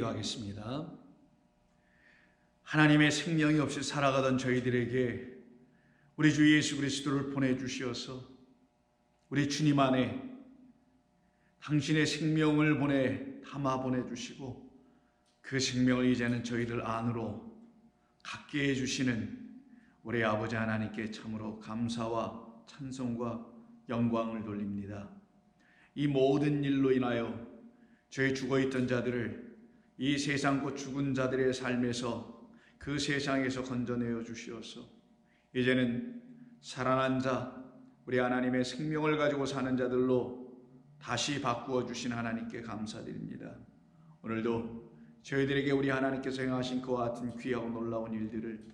기도하겠습니다. 하나님의 생명이 없이 살아가던 저희들에게 우리 주 예수 그리스도를 보내주시어서 우리 주님 안에 당신의 생명을 담아 보내주시고 그 생명을 이제는 저희들 안으로 갖게 해주시는 우리 아버지 하나님께 참으로 감사와 찬송과 영광을 돌립니다. 이 모든 일로 인하여 저희 죽어있던 자들을 이 세상 곧 죽은 자들의 삶에서 그 세상에서 건져내어 주시어서 이제는 살아난 자, 우리 하나님의 생명을 가지고 사는 자들로 다시 바꾸어 주신 하나님께 감사드립니다. 오늘도 저희들에게 우리 하나님께서 행하신 그와 같은 귀하고 놀라운 일들을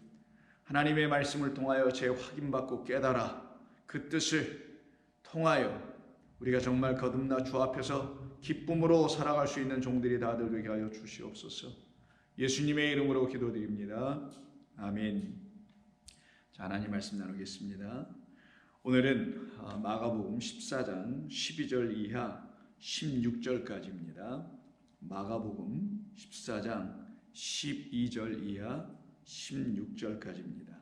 하나님의 말씀을 통하여 재확인받고 깨달아 그 뜻을 통하여 우리가 정말 거듭나 주 앞에서 기쁨으로 살아갈 수 있는 종들이 다들 되게 하여 주시옵소서. 예수님의 이름으로 기도드립니다. 아멘. 자, 하나님 말씀 나누겠습니다. 오늘은 마가복음 14장 12절 이하 16절까지입니다. 마가복음 14장 12절 이하 16절까지입니다.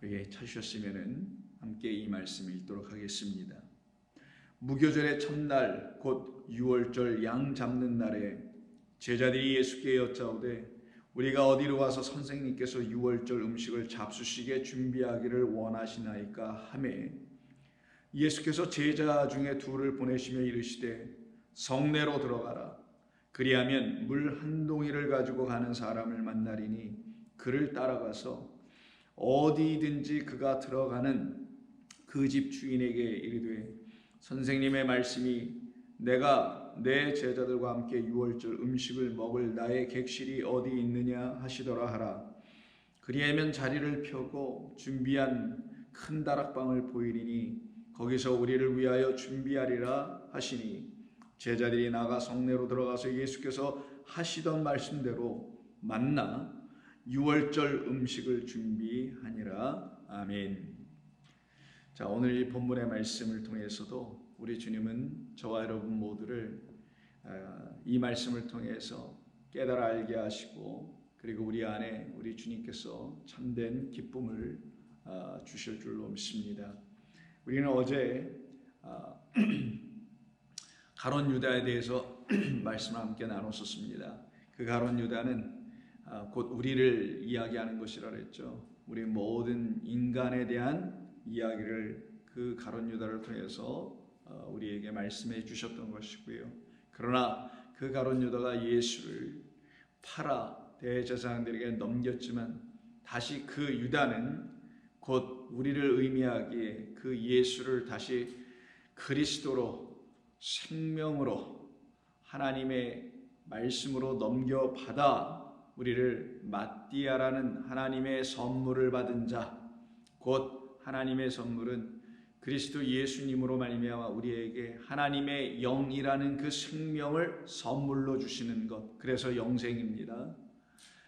우리 찾으셨으면 함께 이 말씀을 읽도록 하겠습니다. 무교절의 첫날 곧 6월절 양 잡는 날에 제자들이 예수께 여짜오되 우리가 어디로 가서 선생님께서 6월절 음식을 잡수시게 준비하기를 원하시나이까 하매 예수께서 제자 중에 둘을 보내시며 이르시되 성내로 들어가라. 그리하면 물 한 동이를 가지고 가는 사람을 만나리니 그를 따라가서 어디든지 그가 들어가는 그 집 주인에게 이르되 선생님의 말씀이 내가 내 제자들과 함께 6월절 음식을 먹을 나의 객실이 어디 있느냐 하시더라 하라. 그리하면 자리를 펴고 준비한 큰 다락방을 보이리니 거기서 우리를 위하여 준비하리라 하시니 제자들이 나가 성내로 들어가서 예수께서 하시던 말씀대로 만나 6월절 음식을 준비하니라. 아멘. 자, 오늘 이 본문의 말씀을 통해서도 우리 주님은 저와 여러분 모두를 이 말씀을 통해서 깨달아 알게 하시고 그리고 우리 안에 우리 주님께서 참된 기쁨을 주실 줄로 믿습니다. 우리는 어제 가룟 유다에 대해서 말씀을 함께 나눴었습니다. 그 가룟 유다는 곧 우리를 이야기하는 것이라 그랬죠. 우리 모든 인간에 대한 이야기를 그 가룟 유다를 통해서 우리에게 말씀해 주셨던 것이고요. 그러나 그 가룟 유다가 예수를 팔아 대제사장들에게 넘겼지만 다시 그 유다는 곧 우리를 의미하기에 그 예수를 다시 그리스도로 생명으로 하나님의 말씀으로 넘겨받아 우리를 마띠아라는 하나님의 선물을 받은 자, 곧 하나님의 선물은 그리스도 예수님으로 말미암아 우리에게 하나님의 영이라는 그 생명을 선물로 주시는 것, 그래서 영생입니다.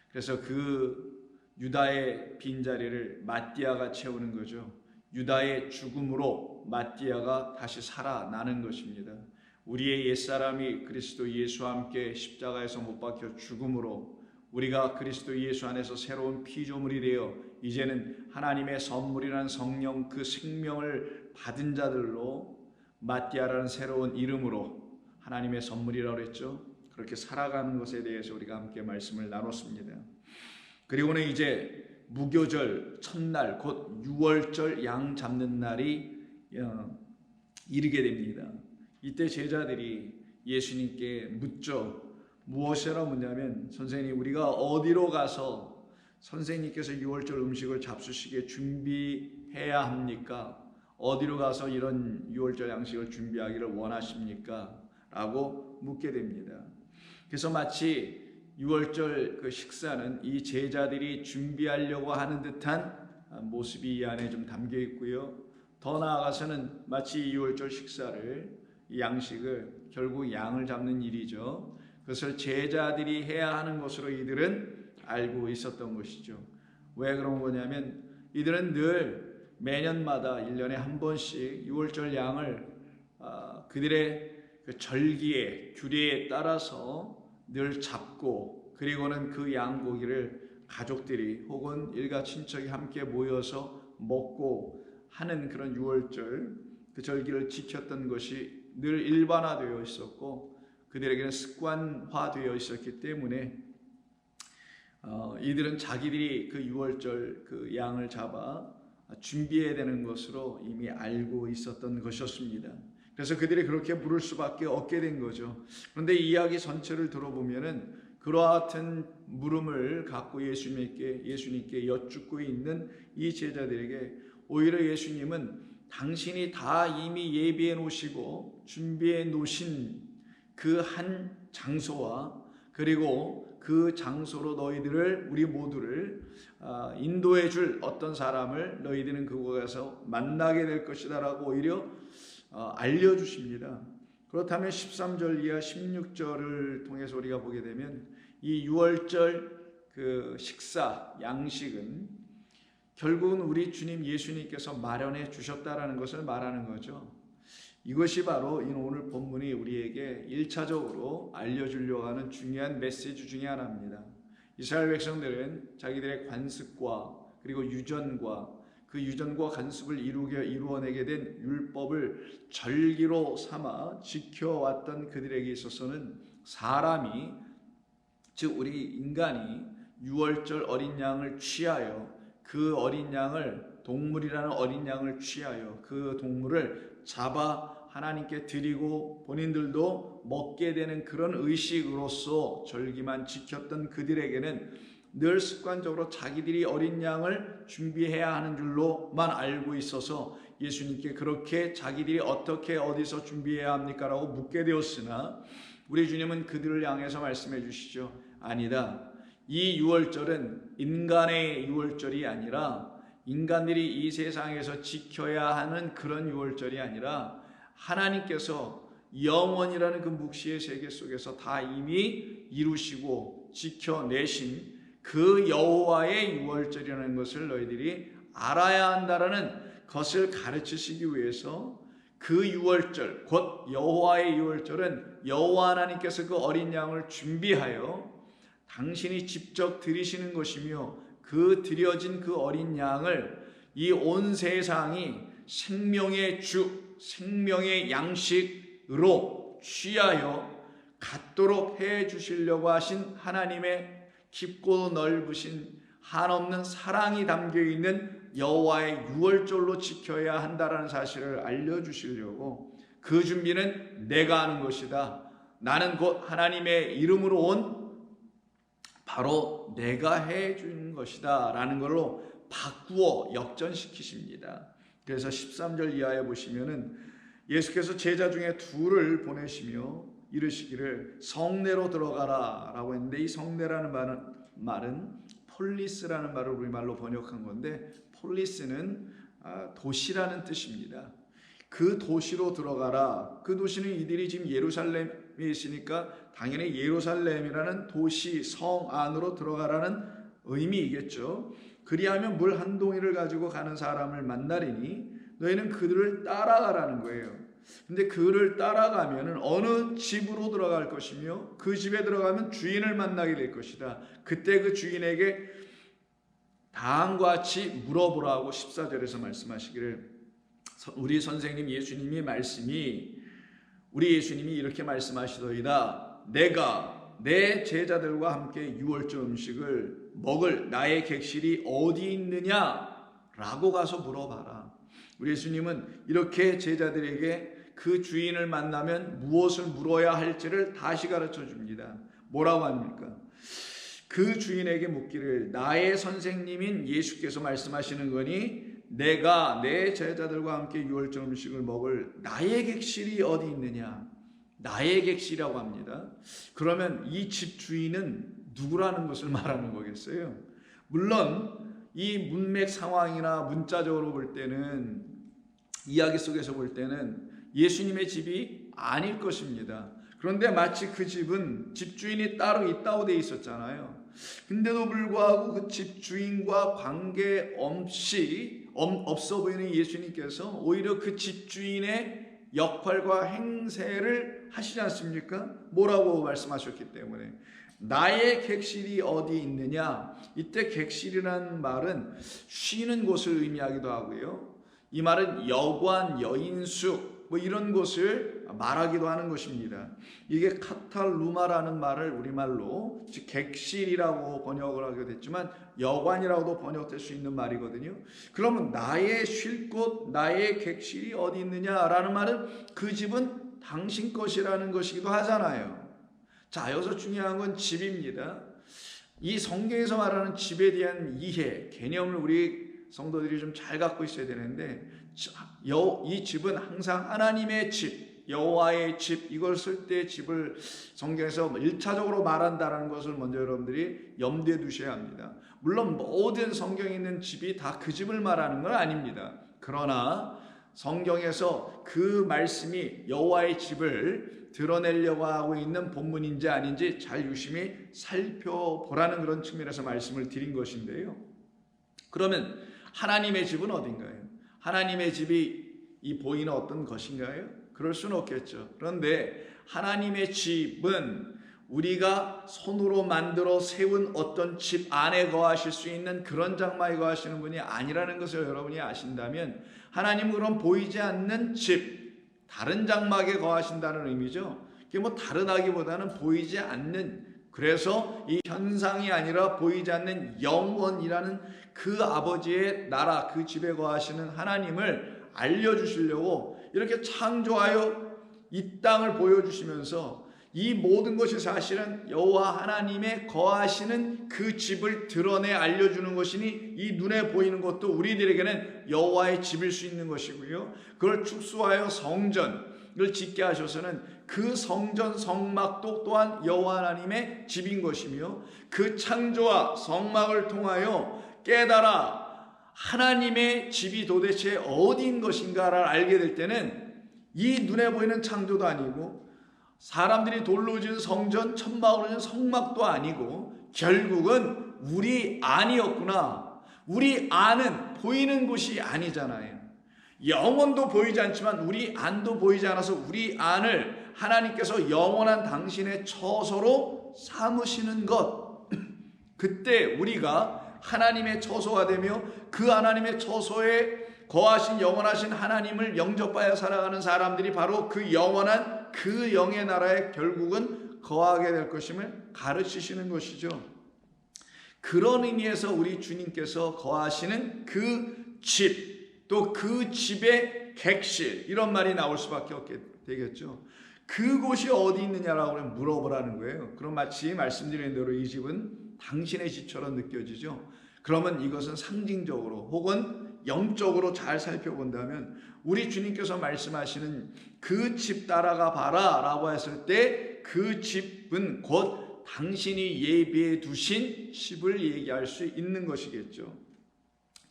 그래서 그 유다의 빈자리를 마띠아가 채우는 거죠. 유다의 죽음으로 마띠아가 다시 살아나는 것입니다. 우리의 옛사람이 그리스도 예수와 함께 십자가에서 못 박혀 죽음으로 우리가 그리스도 예수 안에서 새로운 피조물이 되어 이제는 하나님의 선물이라는 성령 그 생명을 받은 자들로 마띠아라는 새로운 이름으로 하나님의 선물이라고 했죠. 그렇게 살아가는 것에 대해서 우리가 함께 말씀을 나눴습니다. 그리고는 이제 무교절 첫날 곧 6월절 양 잡는 날이 이르게 됩니다. 이때 제자들이 예수님께 묻죠. 무엇이라 묻냐면 선생님 우리가 어디로 가서 선생님께서 6월절 음식을 잡수시게 준비해야 합니까? 어디로 가서 이런 6월절 양식을 준비하기를 원하십니까? 라고 묻게 됩니다. 그래서 마치 6월절 그 식사는 이 제자들이 준비하려고 하는 듯한 모습이 이 안에 좀 담겨 있고요. 더 나아가서는 마치 6월절 식사를 이 양식을 결국 양을 잡는 일이죠. 그것을 제자들이 해야 하는 것으로 이들은 알고 있었던 것이죠. 왜 그런 거냐면 이들은 늘 매년마다 1년에 한 번씩 6월절 양을 그들의 그 절기에 규례에 따라서 늘 잡고 그리고는 그 양고기를 가족들이 혹은 일가 친척이 함께 모여서 먹고 하는 그런 유월절 그 절기를 지켰던 것이 늘 일반화되어 있었고 그들에게는 습관화되어 있었기 때문에 이들은 자기들이 그 유월절 그 양을 잡아 준비해야 되는 것으로 이미 알고 있었던 것이었습니다. 그래서 그들이 그렇게 물을 수밖에 없게 된 거죠. 그런데 이야기 전체를 들어보면은 그와 같은 물음을 갖고 예수님께 여쭙고 있는 이 제자들에게 오히려 예수님은 당신이 다 이미 예비해 놓으시고 준비해 놓으신 그 한 장소와 그리고 그 장소로 너희들을 우리 모두를 인도해 줄 어떤 사람을 너희들은 그곳에서 만나게 될 것이다 라고 오히려 알려주십니다. 그렇다면 13절 이하 16절을 통해서 우리가 보게 되면 이 유월절 그 식사 양식은 결국은 우리 주님 예수님께서 마련해 주셨다라는 것을 말하는 거죠. 이것이 바로 오늘 본문이 우리에게 1차적으로 알려주려고 하는 중요한 메시지 중에 하나입니다. 이스라엘 백성들은 자기들의 관습과 그리고 유전과 그 유전과 관습을 이루어내게 된 율법을 절기로 삼아 지켜왔던 그들에게 있어서는 사람이 즉 우리 인간이 유월절 어린 양을 취하여 그 어린 양을 동물이라는 어린 양을 취하여 그 동물을 잡아 하나님께 드리고 본인들도 먹게 되는 그런 의식으로서 절기만 지켰던 그들에게는 늘 습관적으로 자기들이 어린 양을 준비해야 하는 줄로만 알고 있어서 예수님께 그렇게 자기들이 어떻게 어디서 준비해야 합니까? 라고 묻게 되었으나 우리 주님은 그들을 향해서 말씀해 주시죠. 아니다. 이 유월절은 인간의 유월절이 아니라 인간들이 이 세상에서 지켜야 하는 그런 유월절이 아니라 하나님께서 영원이라는 그 묵시의 세계 속에서 다 이미 이루시고 지켜내신 그 여호와의 유월절이라는 것을 너희들이 알아야 한다라는 것을 가르치시기 위해서 그 유월절 곧 여호와의 유월절은 여호와 하나님께서 그 어린 양을 준비하여 당신이 직접 드리시는 것이며 그 드려진 그 어린 양을 이 온 세상이 생명의 주, 생명의 양식으로 취하여 갖도록 해 주시려고 하신 하나님의 깊고 넓으신 한없는 사랑이 담겨있는 여호와의 유월절로 지켜야 한다라는 사실을 알려주시려고 그 준비는 내가 하는 것이다. 나는 곧 하나님의 이름으로 온 바로 내가 해준 것이다 라는 걸로 바꾸어 역전시키십니다. 그래서 13절 이하에 보시면은 예수께서 제자 중에 둘을 보내시며 이르시기를 성내로 들어가라 라고 했는데 이 성내라는 말은 폴리스라는 말을 우리말로 번역한 건데 폴리스는 도시라는 뜻입니다. 그 도시로 들어가라. 그 도시는 이들이 지금 예루살렘에 있으니까 당연히 예루살렘이라는 도시 성 안으로 들어가라는 의미이겠죠. 그리하면 물 한 동이를 가지고 가는 사람을 만나리니 너희는 그들을 따라가라는 거예요. 근데 그를 따라가면 어느 집으로 들어갈 것이며 그 집에 들어가면 주인을 만나게 될 것이다. 그때 그 주인에게 다음과 같이 물어보라고 14절에서 말씀하시기를 우리 선생님 예수님이 우리 예수님이 이렇게 말씀하시더이다. 내가 내 제자들과 함께 유월절 음식을 먹을 나의 객실이 어디 있느냐 라고 가서 물어봐라. 우리 예수님은 이렇게 제자들에게 그 주인을 만나면 무엇을 물어야 할지를 다시 가르쳐 줍니다. 뭐라고 합니까? 그 주인에게 묻기를 나의 선생님인 예수께서 말씀하시는 거니 내가 내 제자들과 함께 유월절 음식을 먹을 나의 객실이 어디 있느냐? 나의 객실이라고 합니다. 그러면 이 집 주인은 누구라는 것을 말하는 거겠어요? 물론 이 문맥 상황이나 문자적으로 볼 때는 이야기 속에서 볼 때는 예수님의 집이 아닐 것입니다. 그런데 마치 그 집은 집주인이 따로 있다고 돼 있었잖아요. 근데도 불구하고 그 집주인과 관계없이 없어 보이는 예수님께서 오히려 그 집주인의 역할과 행세를 하시지 않습니까? 뭐라고 말씀하셨기 때문에. 나의 객실이 어디 있느냐? 이때 객실이라는 말은 쉬는 곳을 의미하기도 하고요. 이 말은 여관, 여인숙 뭐 이런 곳을 말하기도 하는 것입니다. 이게 카탈루마라는 말을 우리말로 즉 객실이라고 번역을 하게 됐지만 여관이라고도 번역될 수 있는 말이거든요. 그러면 나의 쉴 곳, 나의 객실이 어디 있느냐라는 말은 그 집은 당신 것이라는 것이기도 하잖아요. 자, 여기서 중요한 건 집입니다. 이 성경에서 말하는 집에 대한 이해, 개념을 우리 성도들이 좀 잘 갖고 있어야 되는데, 이 집은 항상 하나님의 집, 여호와의 집, 이걸 쓸 때 집을 성경에서 1차적으로 말한다는 것을 먼저 여러분들이 염두에 두셔야 합니다. 물론 모든 성경에 있는 집이 다 그 집을 말하는 건 아닙니다. 그러나 성경에서 그 말씀이 여호와의 집을 드러내려고 하고 있는 본문인지 아닌지 잘 유심히 살펴보라는 그런 측면에서 말씀을 드린 것인데요. 그러면 하나님의 집은 어딘가요? 하나님의 집이 이 보이는 어떤 것인가요? 그럴 수는 없겠죠. 그런데 하나님의 집은 우리가 손으로 만들어 세운 어떤 집 안에 거하실 수 있는 그런 장막에 거하시는 분이 아니라는 것을 여러분이 아신다면 하나님은 그런 보이지 않는 집, 다른 장막에 거하신다는 의미죠. 이게 뭐 다르다기보다는 보이지 않는, 그래서 이 현상이 아니라 보이지 않는 영원이라는 그 아버지의 나라, 그 집에 거하시는 하나님을 알려주시려고 이렇게 창조하여 이 땅을 보여주시면서 이 모든 것이 사실은 여호와 하나님의 거하시는 그 집을 드러내 알려주는 것이니 이 눈에 보이는 것도 우리들에게는 여호와의 집일 수 있는 것이고요. 그걸 축소하여 성전을 짓게 하셔서는 그 성전 성막도 또한 여호와 하나님의 집인 것이며 그 창조와 성막을 통하여 깨달아 하나님의 집이 도대체 어디인 것인가를 알게 될 때는 이 눈에 보이는 창조도 아니고 사람들이 돌로 지은 성전, 천막으로 지은 성막도 아니고 결국은 우리 안이었구나. 우리 안은 보이는 곳이 아니잖아요. 영혼도 보이지 않지만 우리 안도 보이지 않아서 우리 안을 하나님께서 영원한 당신의 처소로 삼으시는 것. 그때 우리가 하나님의 처소가 되며 그 하나님의 처소에 거하신 영원하신 하나님을 영접하여 살아가는 사람들이 바로 그 영원한 그 영의 나라에 결국은 거하게 될 것임을 가르치시는 것이죠. 그런 의미에서 우리 주님께서 거하시는 그 집, 또 그 집의 객실, 이런 말이 나올 수밖에 없게 되겠죠. 그곳이 어디 있느냐라고 물어보라는 거예요. 그럼 마치 말씀드린 대로 이 집은 당신의 집처럼 느껴지죠. 그러면 이것은 상징적으로 혹은 영적으로 잘 살펴본다면 우리 주님께서 말씀하시는 그 집 따라가 봐라 라고 했을 때 그 집은 곧 당신이 예비해 두신 집을 얘기할 수 있는 것이겠죠.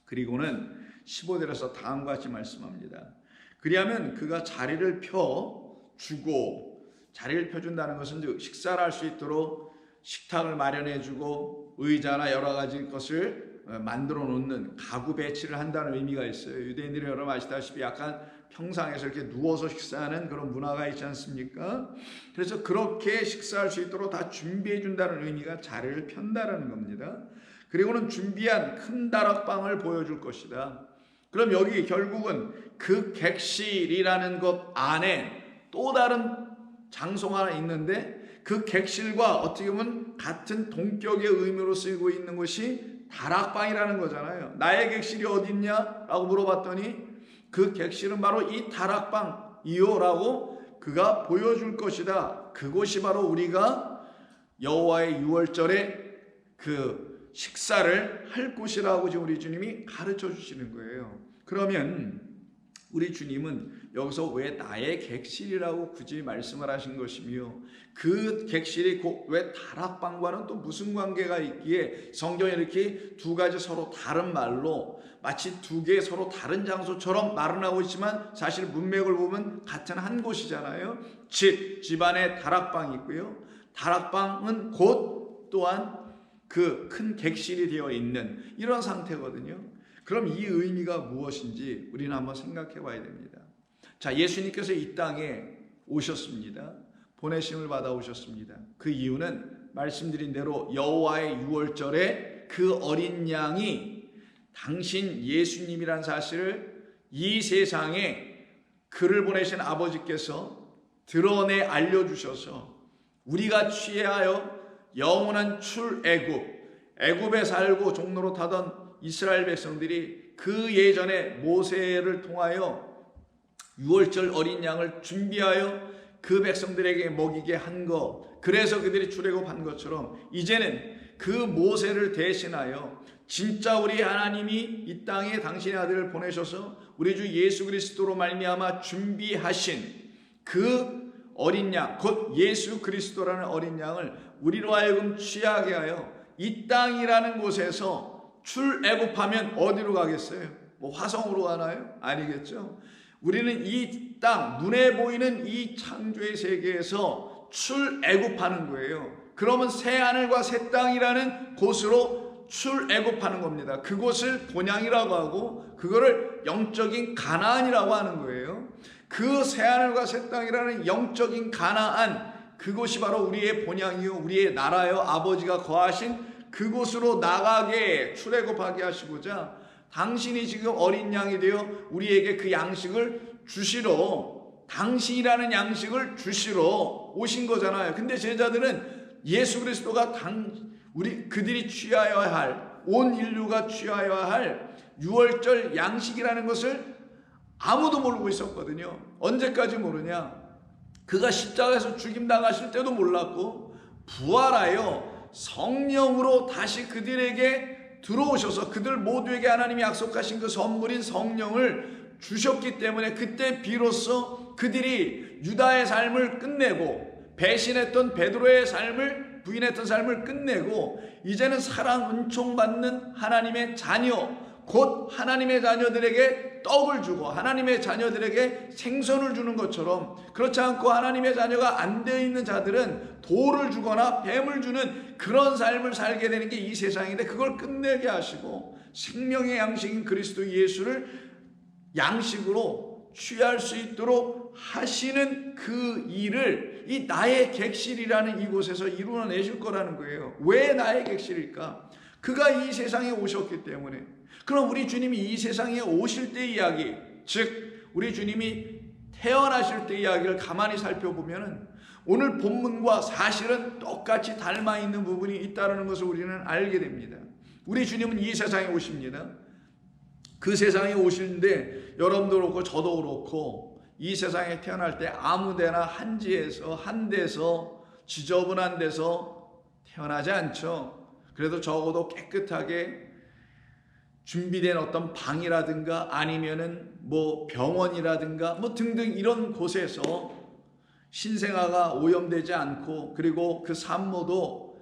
그리고는 15절에서 다음과 같이 말씀합니다. 그리하면 그가 자리를 펴주고, 자리를 펴준다는 것은 식사를 할 수 있도록 식탁을 마련해주고 의자나 여러 가지 것을 만들어 놓는 가구 배치를 한다는 의미가 있어요. 유대인들이 여러분 아시다시피 약간 평상에서 이렇게 누워서 식사하는 그런 문화가 있지 않습니까? 그래서 그렇게 식사할 수 있도록 다 준비해 준다는 의미가 자리를 편다라는 겁니다. 그리고는 준비한 큰 다락방을 보여줄 것이다. 그럼 여기 결국은 그 객실이라는 것 안에 또 다른 장소가 하나 있는데 그 객실과 어떻게 보면 같은 동격의 의미로 쓰이고 있는 것이 다락방이라는 거잖아요. 나의 객실이 어디 있냐? 라고 물어봤더니 그 객실은 바로 이 다락방이요 라고 그가 보여줄 것이다. 그곳이 바로 우리가 여호와의 유월절에 그 식사를 할 곳이라고 지금 우리 주님이 가르쳐 주시는 거예요. 그러면 우리 주님은 여기서 왜 나의 객실이라고 굳이 말씀을 하신 것이며 그 객실이 곧 왜 다락방과는 또 무슨 관계가 있기에 성경에 이렇게 두 가지 서로 다른 말로 마치 두 개의 서로 다른 장소처럼 말은 하고 있지만 사실 문맥을 보면 같은 한 곳이잖아요. 집안에 다락방이 있고요. 다락방은 곧 또한 그 큰 객실이 되어 있는 이런 상태거든요. 그럼 이 의미가 무엇인지 우리는 한번 생각해 봐야 됩니다. 자, 예수님께서 이 땅에 오셨습니다. 보내심을 받아 오셨습니다. 그 이유는 말씀드린 대로 여호와의 유월절에 그 어린 양이 당신 예수님이란 사실을 이 세상에 그를 보내신 아버지께서 드러내 알려주셔서 우리가 취하여 영원한 출애굽, 애굽에 살고 종로로 타던 이스라엘 백성들이 그 예전에 모세를 통하여 유월절 어린 양을 준비하여 그 백성들에게 먹이게 한 것, 그래서 그들이 출애굽한 것처럼 이제는 그 모세를 대신하여 진짜 우리 하나님이 이 땅에 당신의 아들을 보내셔서 우리 주 예수 그리스도로 말미암아 준비하신 그 어린 양, 곧 예수 그리스도라는 어린 양을 우리로 하여금 취하게 하여 이 땅이라는 곳에서 출애굽하면 어디로 가겠어요? 뭐 화성으로 가나요? 아니겠죠. 우리는 이 땅, 눈에 보이는 이 창조의 세계에서 출애굽하는 거예요. 그러면 새 하늘과 새 땅이라는 곳으로 출애굽하는 겁니다. 그곳을 본향이라고 하고 그거를 영적인 가나안이라고 하는 거예요. 그 새 하늘과 새 땅이라는 영적인 가나안, 그곳이 바로 우리의 본향이요 우리의 나라요 아버지가 거하신 그곳으로 나가게 출애굽하게 하시고자 당신이 지금 어린 양이 되어 우리에게 그 양식을 주시러, 당신이라는 양식을 주시러 오신 거잖아요. 근데 제자들은 예수 그리스도가 그들이 취하여야 할, 온 인류가 취하여야 할 유월절 양식이라는 것을 아무도 모르고 있었거든요. 언제까지 모르냐? 그가 십자가에서 죽임당하실 때도 몰랐고 부활하여 성령으로 다시 그들에게 들어오셔서 그들 모두에게 하나님이 약속하신 그 선물인 성령을 주셨기 때문에 그때 비로소 그들이 유다의 삶을 끝내고 배신했던 베드로의 삶을 부인했던 삶을 끝내고 이제는 사랑 은총 받는 하나님의 자녀, 곧 하나님의 자녀들에게 떡을 주고 하나님의 자녀들에게 생선을 주는 것처럼, 그렇지 않고 하나님의 자녀가 안 되어 있는 자들은 돌을 주거나 뱀을 주는 그런 삶을 살게 되는 게 이 세상인데, 그걸 끝내게 하시고 생명의 양식인 그리스도 예수를 양식으로 취할 수 있도록 하시는 그 일을 이 나의 객실이라는 이곳에서 이루어내실 거라는 거예요. 왜 나의 객실일까? 그가 이 세상에 오셨기 때문에. 그럼 우리 주님이 이 세상에 오실 때 이야기, 즉 우리 주님이 태어나실 때 이야기를 가만히 살펴보면 오늘 본문과 사실은 똑같이 닮아 있는 부분이 있다는 것을 우리는 알게 됩니다. 우리 주님은 이 세상에 오십니다. 그 세상에 오시는데 여러분도 그렇고 저도 그렇고 이 세상에 태어날 때 아무데나 한지에서 한 데서 지저분한 데서 태어나지 않죠. 그래도 적어도 깨끗하게 준비된 어떤 방이라든가 아니면은 뭐 병원이라든가 뭐 등등 이런 곳에서 신생아가 오염되지 않고, 그리고 그 산모도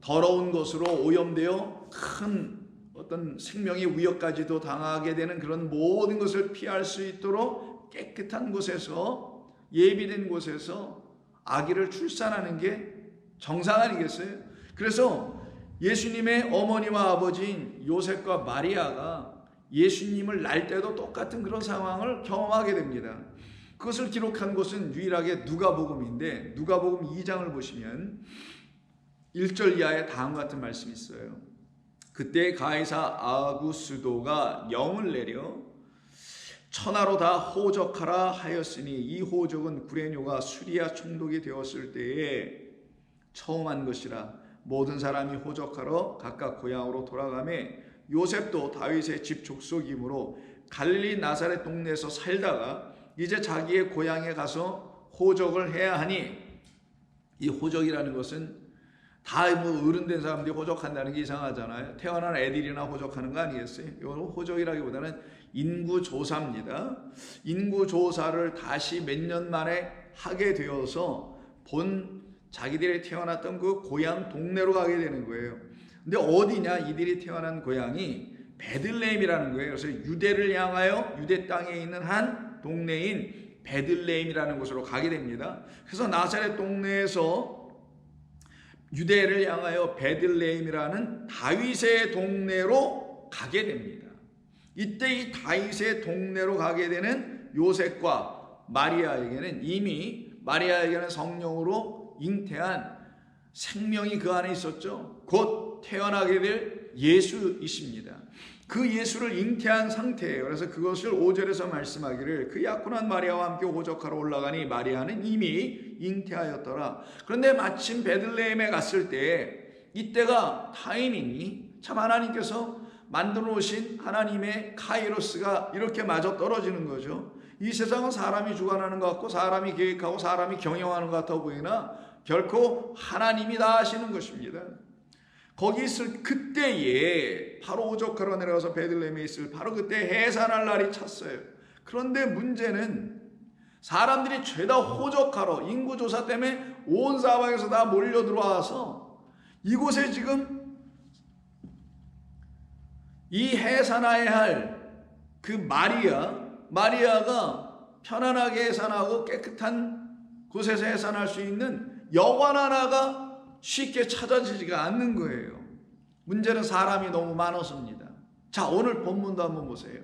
더러운 것으로 오염되어 큰 어떤 생명의 위협까지도 당하게 되는 그런 모든 것을 피할 수 있도록 깨끗한 곳에서, 예비된 곳에서 아기를 출산하는 게 정상 아니겠어요? 그래서 예수님의 어머니와 아버지인 요셉과 마리아가 예수님을 날 때도 똑같은 그런 상황을 경험하게 됩니다. 그것을 기록한 곳은 유일하게 누가복음인데, 누가복음 2장을 보시면 1절 이하에 다음과 같은 말씀이 있어요. 그때 가이사 아구스도가 영을 내려 천하로 다 호적하라 하였으니, 이 호적은 구레뇨가 수리아 총독이 되었을 때에 처음 한 것이라. 모든 사람이 호적하러 각각 고향으로 돌아가매 요셉도 다윗의 집 족속이므로 갈릴리 나사렛 동네에서 살다가 이제 자기의 고향에 가서 호적을 해야 하니, 이 호적이라는 것은 다 뭐 어른된 사람들이 호적한다는 게 이상하잖아요. 태어난 애들이나 호적하는 거 아니겠어요? 이건 호적이라기보다는 인구조사입니다. 인구조사를 다시 몇 년 만에 하게 되어서 자기들이 태어났던 그 고향 동네로 가게 되는 거예요. 근데 어디냐? 이들이 태어난 고향이 베들레헴이라는 거예요. 그래서 유대를 향하여 유대 땅에 있는 한 동네인 베들레헴이라는 곳으로 가게 됩니다. 그래서 나사렛 동네에서 유대를 향하여 베들레헴이라는 다윗의 동네로 가게 됩니다. 이때 이 다윗의 동네로 가게 되는 요셉과 마리아에게는 성령으로 잉태한 생명이 그 안에 있었죠. 곧 태어나게 될 예수이십니다. 그 예수를 잉태한 상태예요. 그래서 그것을 5절에서 말씀하기를 그 약혼한 마리아와 함께 오적하러 올라가니 마리아는 이미 잉태하였더라. 그런데 마침 베들레헴에 갔을 때 이때가 타이밍이 참 하나님께서 만들어 놓으신 하나님의 카이로스가 이렇게 마저 떨어지는 거죠. 이 세상은 사람이 주관하는 것 같고 사람이 계획하고 사람이 경영하는 것 같아 보이나 결코 하나님이 다 하시는 것입니다. 거기 있을 그때에 바로 오적하러 내려가서 베들레헴에 있을 바로 그때 해산할 날이 찼어요. 그런데 문제는 사람들이 죄다 호적하러 인구조사 때문에 온 사방에서 다 몰려 들어와서 이곳에 지금 이 해산해야 할 그 마리아가 편안하게 해산하고 깨끗한 곳에서 해산할 수 있는 여관 하나가 쉽게 찾아지지가 않는 거예요. 문제는 사람이 너무 많았습니다. 자, 오늘 본문도 한번 보세요.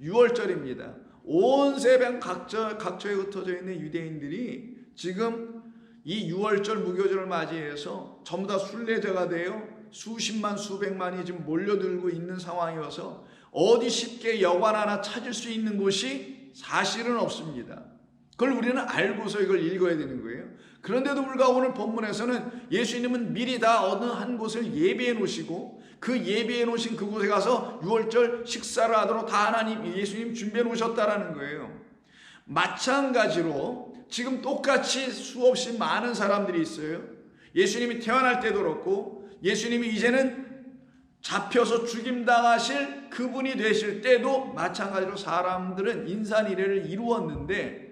6월절입니다. 온 세상 각처에 흩어져 있는 유대인들이 지금 이 6월절 무교절을 맞이해서 전부 다 순례자가 되어 수십만 수백만이 지금 몰려들고 있는 상황이어서 어디 쉽게 여관 하나 찾을 수 있는 곳이 사실은 없습니다. 그걸 우리는 알고서 이걸 읽어야 되는 거예요. 그런데도 불구하고 오늘 본문에서는 예수님은 미리 다 어느 한 곳을 예비해 놓으시고 그 예비해 놓으신 그곳에 가서 6월절 식사를 하도록 다 예수님 준비해 놓으셨다라는 거예요. 마찬가지로 지금 똑같이 수없이 많은 사람들이 있어요. 예수님이 태어날 때도 그렇고 예수님이 이제는 잡혀서 죽임당하실 그분이 되실 때도 마찬가지로 사람들은 인산이례를 이루었는데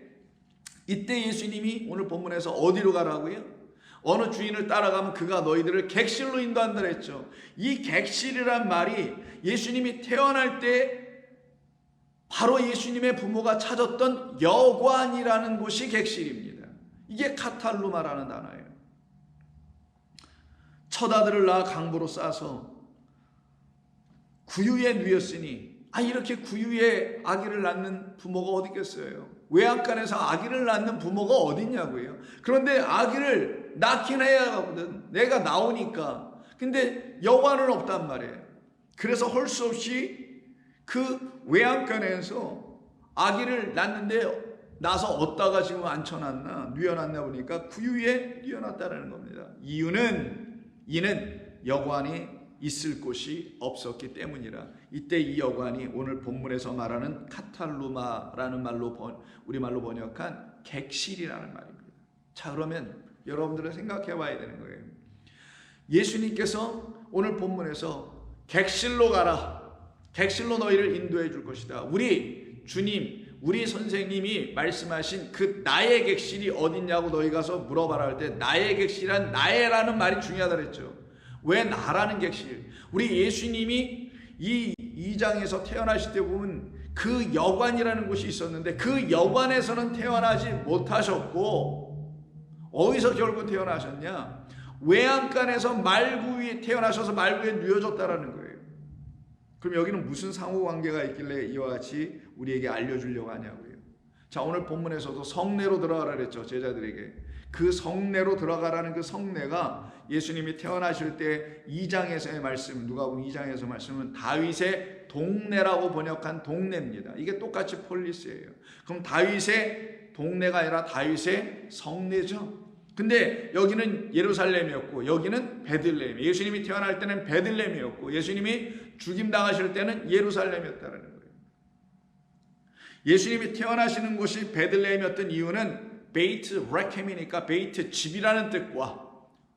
이때 예수님이 오늘 본문에서 어디로 가라고요? 어느 주인을 따라가면 그가 너희들을 객실로 인도한다 했죠. 이 객실이란 말이 예수님이 태어날 때 바로 예수님의 부모가 찾았던 여관이라는 곳이 객실입니다. 이게 카탈루마라는 단어예요. 첫 아들을 낳아 강보로 싸서 구유에 누였으니 이렇게 구유에 아기를 낳는 부모가 어디 있겠어요? 외양간에서 아기를 낳는 부모가 어디 있냐고요. 그런데 아기를 낳긴 해야 하거든. 내가 나오니까. 근데 여관은 없단 말이에요. 그래서 할 수 없이 그 외양간에서 아기를 낳는데 나서 어디다가 지금 앉혀놨나 누여놨나 보니까 구유에 누여놨다는 겁니다. 이는 여관이 있을 곳이 없었기 때문이라. 이때 이 여관이 오늘 본문에서 말하는 카탈루마라는 말로 우리말로 번역한 객실이라는 말입니다. 자, 그러면 여러분들은 생각해 봐야 되는 거예요. 예수님께서 오늘 본문에서 객실로 가라. 객실로 너희를 인도해 줄 것이다. 우리 주님, 우리 선생님이 말씀하신 그 나의 객실이 어딨냐고 너희 가서 물어봐라 할 때 나의 객실이란 나의라는 말이 중요하다 그랬죠. 왜 나라는 객실? 우리 예수님이 이 2장에서 태어나실 때 보면 그 여관이라는 곳이 있었는데 그 여관에서는 태어나지 못하셨고 어디서 결국 태어나셨냐? 외양간에서 말구 위에 태어나셔서 말구에 누워졌다라는 거예요. 그럼 여기는 무슨 상호관계가 있길래 이와 같이 우리에게 알려주려고 하냐고요. 자, 오늘 본문에서도 성내로 들어가라 그랬죠. 제자들에게. 그 성내로 들어가라는 그 성내가 예수님이 태어나실 때 2장에서의 말씀, 누가복음 2장에서 말씀은 다윗의 동네라고 번역한 동네입니다. 이게 똑같이 폴리스예요. 그럼 다윗의 동네가 아니라 다윗의 성내죠. 근데 여기는 예루살렘이었고 여기는 베들레헴. 예수님이 태어날 때는 베들레헴이었고 예수님이 죽임당하실 때는 예루살렘이었다는 거예요. 예수님이 태어나시는 곳이 베들레헴이었던 이유는 베이트 레켐이니까 베이트 집이라는 뜻과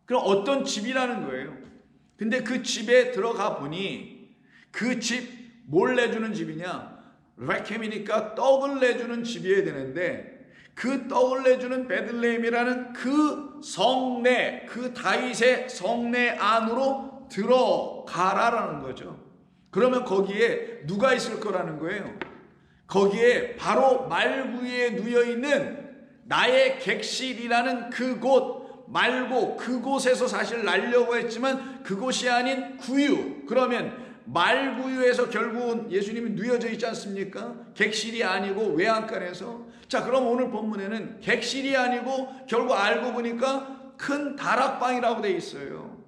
그럼 어떤 집이라는 거예요. 근데 그 집에 들어가 보니 그 집 뭘 내주는 집이냐? 레켐이니까 떡을 내주는 집이어야 되는데 그 떡을 내주는 베들레헴이라는 그 성내, 그 다윗의 성내 안으로 들어가라라는 거죠. 그러면 거기에 누가 있을 거라는 거예요? 거기에 바로 말구 위에 누여있는 나의 객실이라는 그곳 말고 그곳에서 사실 날려고 했지만 그곳이 아닌 구유. 그러면 말구유에서 결국은 예수님이 누여져 있지 않습니까? 객실이 아니고 외양간에서. 자, 그럼 오늘 본문에는 객실이 아니고 결국 알고 보니까 큰 다락방이라고 돼 있어요.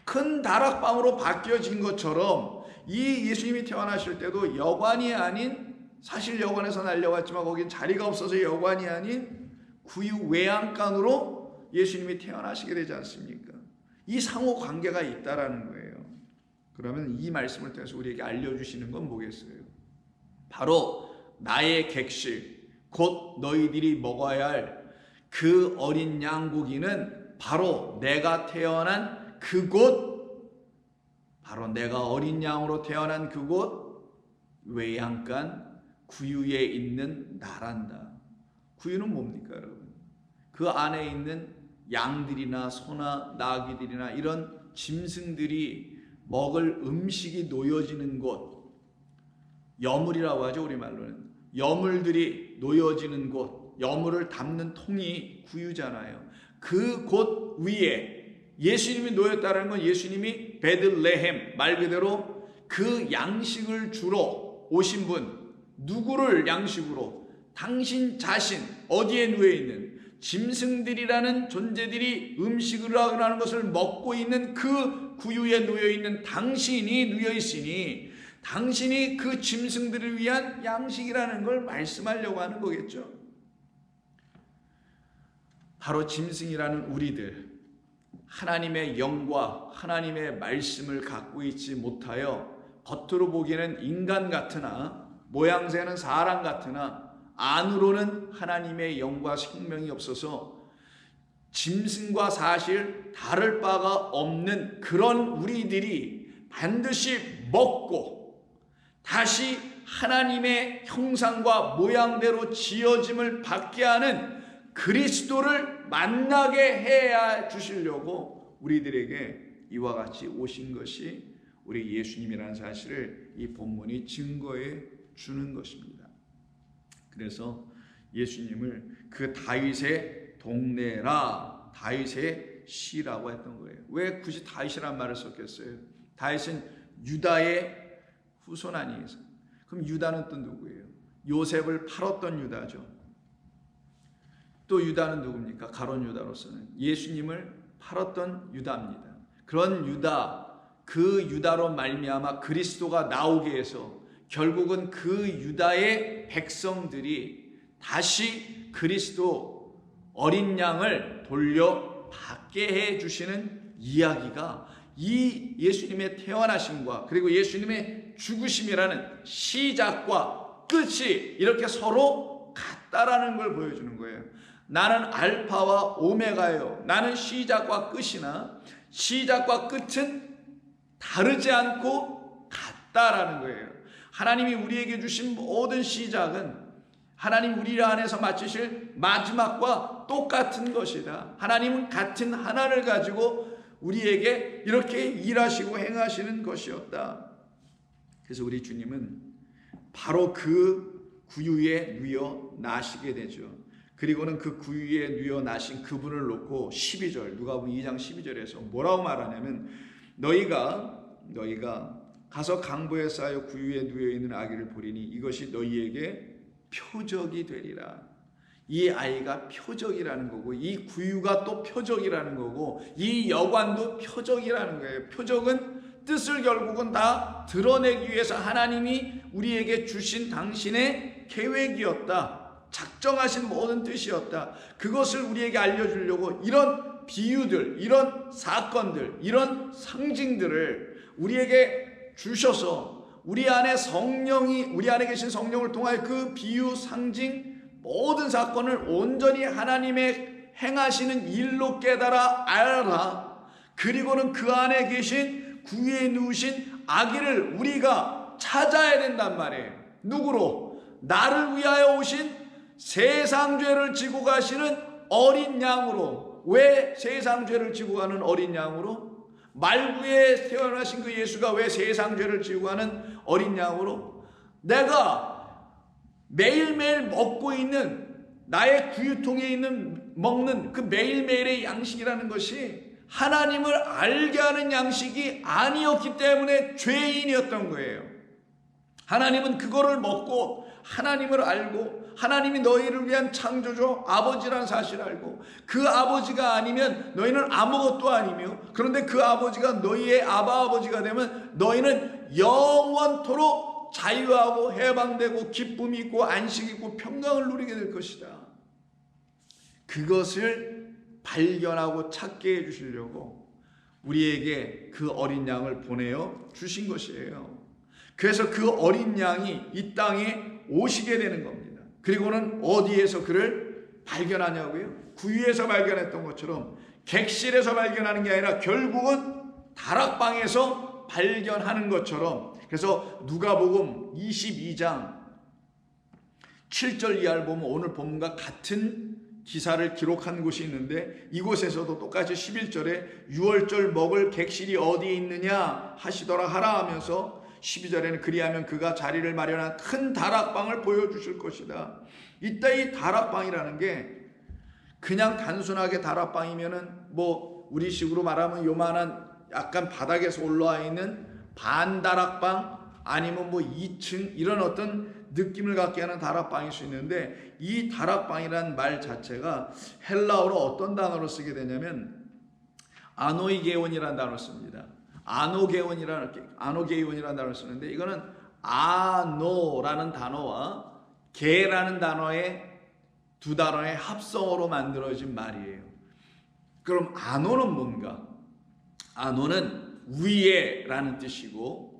큰 다락방으로 바뀌어진 것처럼 이 예수님이 태어나실 때도 여관이 아닌, 사실 여관에서 날려왔지만 거긴 자리가 없어서 여관이 아닌 구유 외양간으로 예수님이 태어나시게 되지 않습니까? 이 상호 관계가 있다라는 거예요. 그러면 이 말씀을 통해서 우리에게 알려주시는 건 뭐겠어요? 바로 나의 객실, 곧 너희들이 먹어야 할 그 어린 양 고기는 바로 내가 태어난 그곳, 바로 내가 어린 양으로 태어난 그곳 외양간 구유에 있는 나란다. 구유는 뭡니까, 여러분? 그 안에 있는 양들이나 소나 나귀들이나 이런 짐승들이 먹을 음식이 놓여지는 곳, 여물이라고 하죠, 우리말로는. 여물들이 놓여지는 곳, 여물을 담는 통이 구유잖아요. 그 곳 위에 예수님이 놓였다는 건 예수님이 베들레헴, 말 그대로 그 양식을 주러 오신 분, 누구를 양식으로? 당신 자신, 어디에 누워있는 짐승들이라는 존재들이 음식을 하는 것을 먹고 있는 그 구유에 놓여있는 당신이 누워있으니 당신이 그 짐승들을 위한 양식이라는 걸 말씀하려고 하는 거겠죠. 바로 짐승이라는 우리들, 하나님의 영과 하나님의 말씀을 갖고 있지 못하여 겉으로 보기에는 인간 같으나 모양새는 사람 같으나 안으로는 하나님의 영과 생명이 없어서 짐승과 사실 다를 바가 없는 그런 우리들이 반드시 먹고 다시 하나님의 형상과 모양대로 지어짐을 받게 하는 그리스도를 만나게 해야 주시려고 우리들에게 이와 같이 오신 것이 우리 예수님이라는 사실을 이 본문이 증거해 주는 것입니다. 그래서 예수님을 그 다윗의 동네라, 다윗의 시라고 했던 거예요. 왜 굳이 다윗이라는 말을 썼겠어요? 다윗은 유다의 후손 아니겠어요? 그럼 유다는 또 누구예요? 요셉을 팔았던 유다죠. 또 유다는 누굽니까? 가룟 유다로서는 예수님을 팔았던 유다입니다. 그런 유다, 그 유다로 말미암아 그리스도가 나오게 해서 결국은 그 유다의 백성들이 다시 그리스도 어린 양을 돌려받게 해주시는 이야기가 이 예수님의 태어나심과 그리고 예수님의 죽으심이라는 시작과 끝이 이렇게 서로 같다라는 걸 보여주는 거예요. 나는 알파와 오메가예요. 나는 시작과 끝이나 시작과 끝은 다르지 않고 같다라는 거예요. 하나님이 우리에게 주신 모든 시작은 하나님 우리 안에서 마치실 마지막과 똑같은 것이다. 하나님은 같은 하나를 가지고 우리에게 이렇게 일하시고 행하시는 것이었다. 그래서 우리 주님은 바로 그 구유에 누워 나시게 되죠. 그리고는 그 구유에 누워 나신 그분을 놓고 12절, 누가복음 2장 12절에서 뭐라고 말하냐면 너희가 가서 강보에 쌓여 구유에 누워 있는 아기를 보리니 이것이 너희에게 표적이 되리라. 이 아이가 표적이라는 거고 이 구유가 또 표적이라는 거고 이 여관도 표적이라는 거예요. 표적은 뜻을 결국은 다 드러내기 위해서 하나님이 우리에게 주신 당신의 계획이었다. 작정하신 모든 뜻이었다. 그것을 우리에게 알려주려고 이런 비유들, 이런 사건들, 이런 상징들을 우리에게 주셔서 우리 안에 계신 성령을 통하여 그 비유, 상징, 모든 사건을 온전히 하나님의 행하시는 일로 깨달아 알아. 그리고는 그 안에 계신 구유에 누우신 아기를 우리가 찾아야 된단 말이에요. 누구로? 나를 위하여 오신 세상 죄를 지고 가시는 어린 양으로. 왜 세상 죄를 지고 가는 어린 양으로? 말구에 태어나신 그 예수가 왜 세상 죄를 지고 가는 어린 양으로? 내가 매일매일 먹고 있는 나의 구유통에 있는 먹는 그 매일매일의 양식이라는 것이 하나님을 알게 하는 양식이 아니었기 때문에 죄인이었던 거예요. 하나님은 그거를 먹고 하나님을 알고 하나님이 너희를 위한 창조주 아버지라는 사실을 알고 그 아버지가 아니면 너희는 아무것도 아니며, 그런데 그 아버지가 너희의 아바 아버지가 되면 너희는 영원토록 자유하고 해방되고 기쁨이 있고 안식이 있고 평강을 누리게 될 것이다. 그것을 발견하고 찾게 해주시려고 우리에게 그 어린 양을 보내어 주신 것이에요. 그래서 그 어린 양이 이 땅에 오시게 되는 겁니다. 그리고는 어디에서 그를 발견하냐고요? 구유에서 발견했던 것처럼 객실에서 발견하는 게 아니라 결국은 다락방에서 발견하는 것처럼, 그래서 누가복음 22장 7절 이하를 보면 오늘 본문과 같은 기사를 기록한 곳이 있는데, 이곳에서도 똑같이 11절에 6월절 먹을 객실이 어디에 있느냐 하시더라 하라 하면서 12절에는 그리하면 그가 자리를 마련한 큰 다락방을 보여주실 것이다. 이따 이 다락방이라는 게 그냥 단순하게 다락방이면은 뭐 우리식으로 말하면 요만한 약간 바닥에서 올라와 있는 반다락방 아니면 뭐 2층 이런 어떤 느낌을 갖게 하는 다락방일 수 있는데, 이 다락방이라는 말 자체가 헬라어로 어떤 단어로 쓰게 되냐면 아노이게온이라는 단어를 씁니다. 아노게온이라는 단어를 쓰는데, 이거는 아노라는 단어와 게라는 단어의 두 단어의 합성어로 만들어진 말이에요. 그럼 아노는 뭔가? 아노는 위에라는 뜻이고,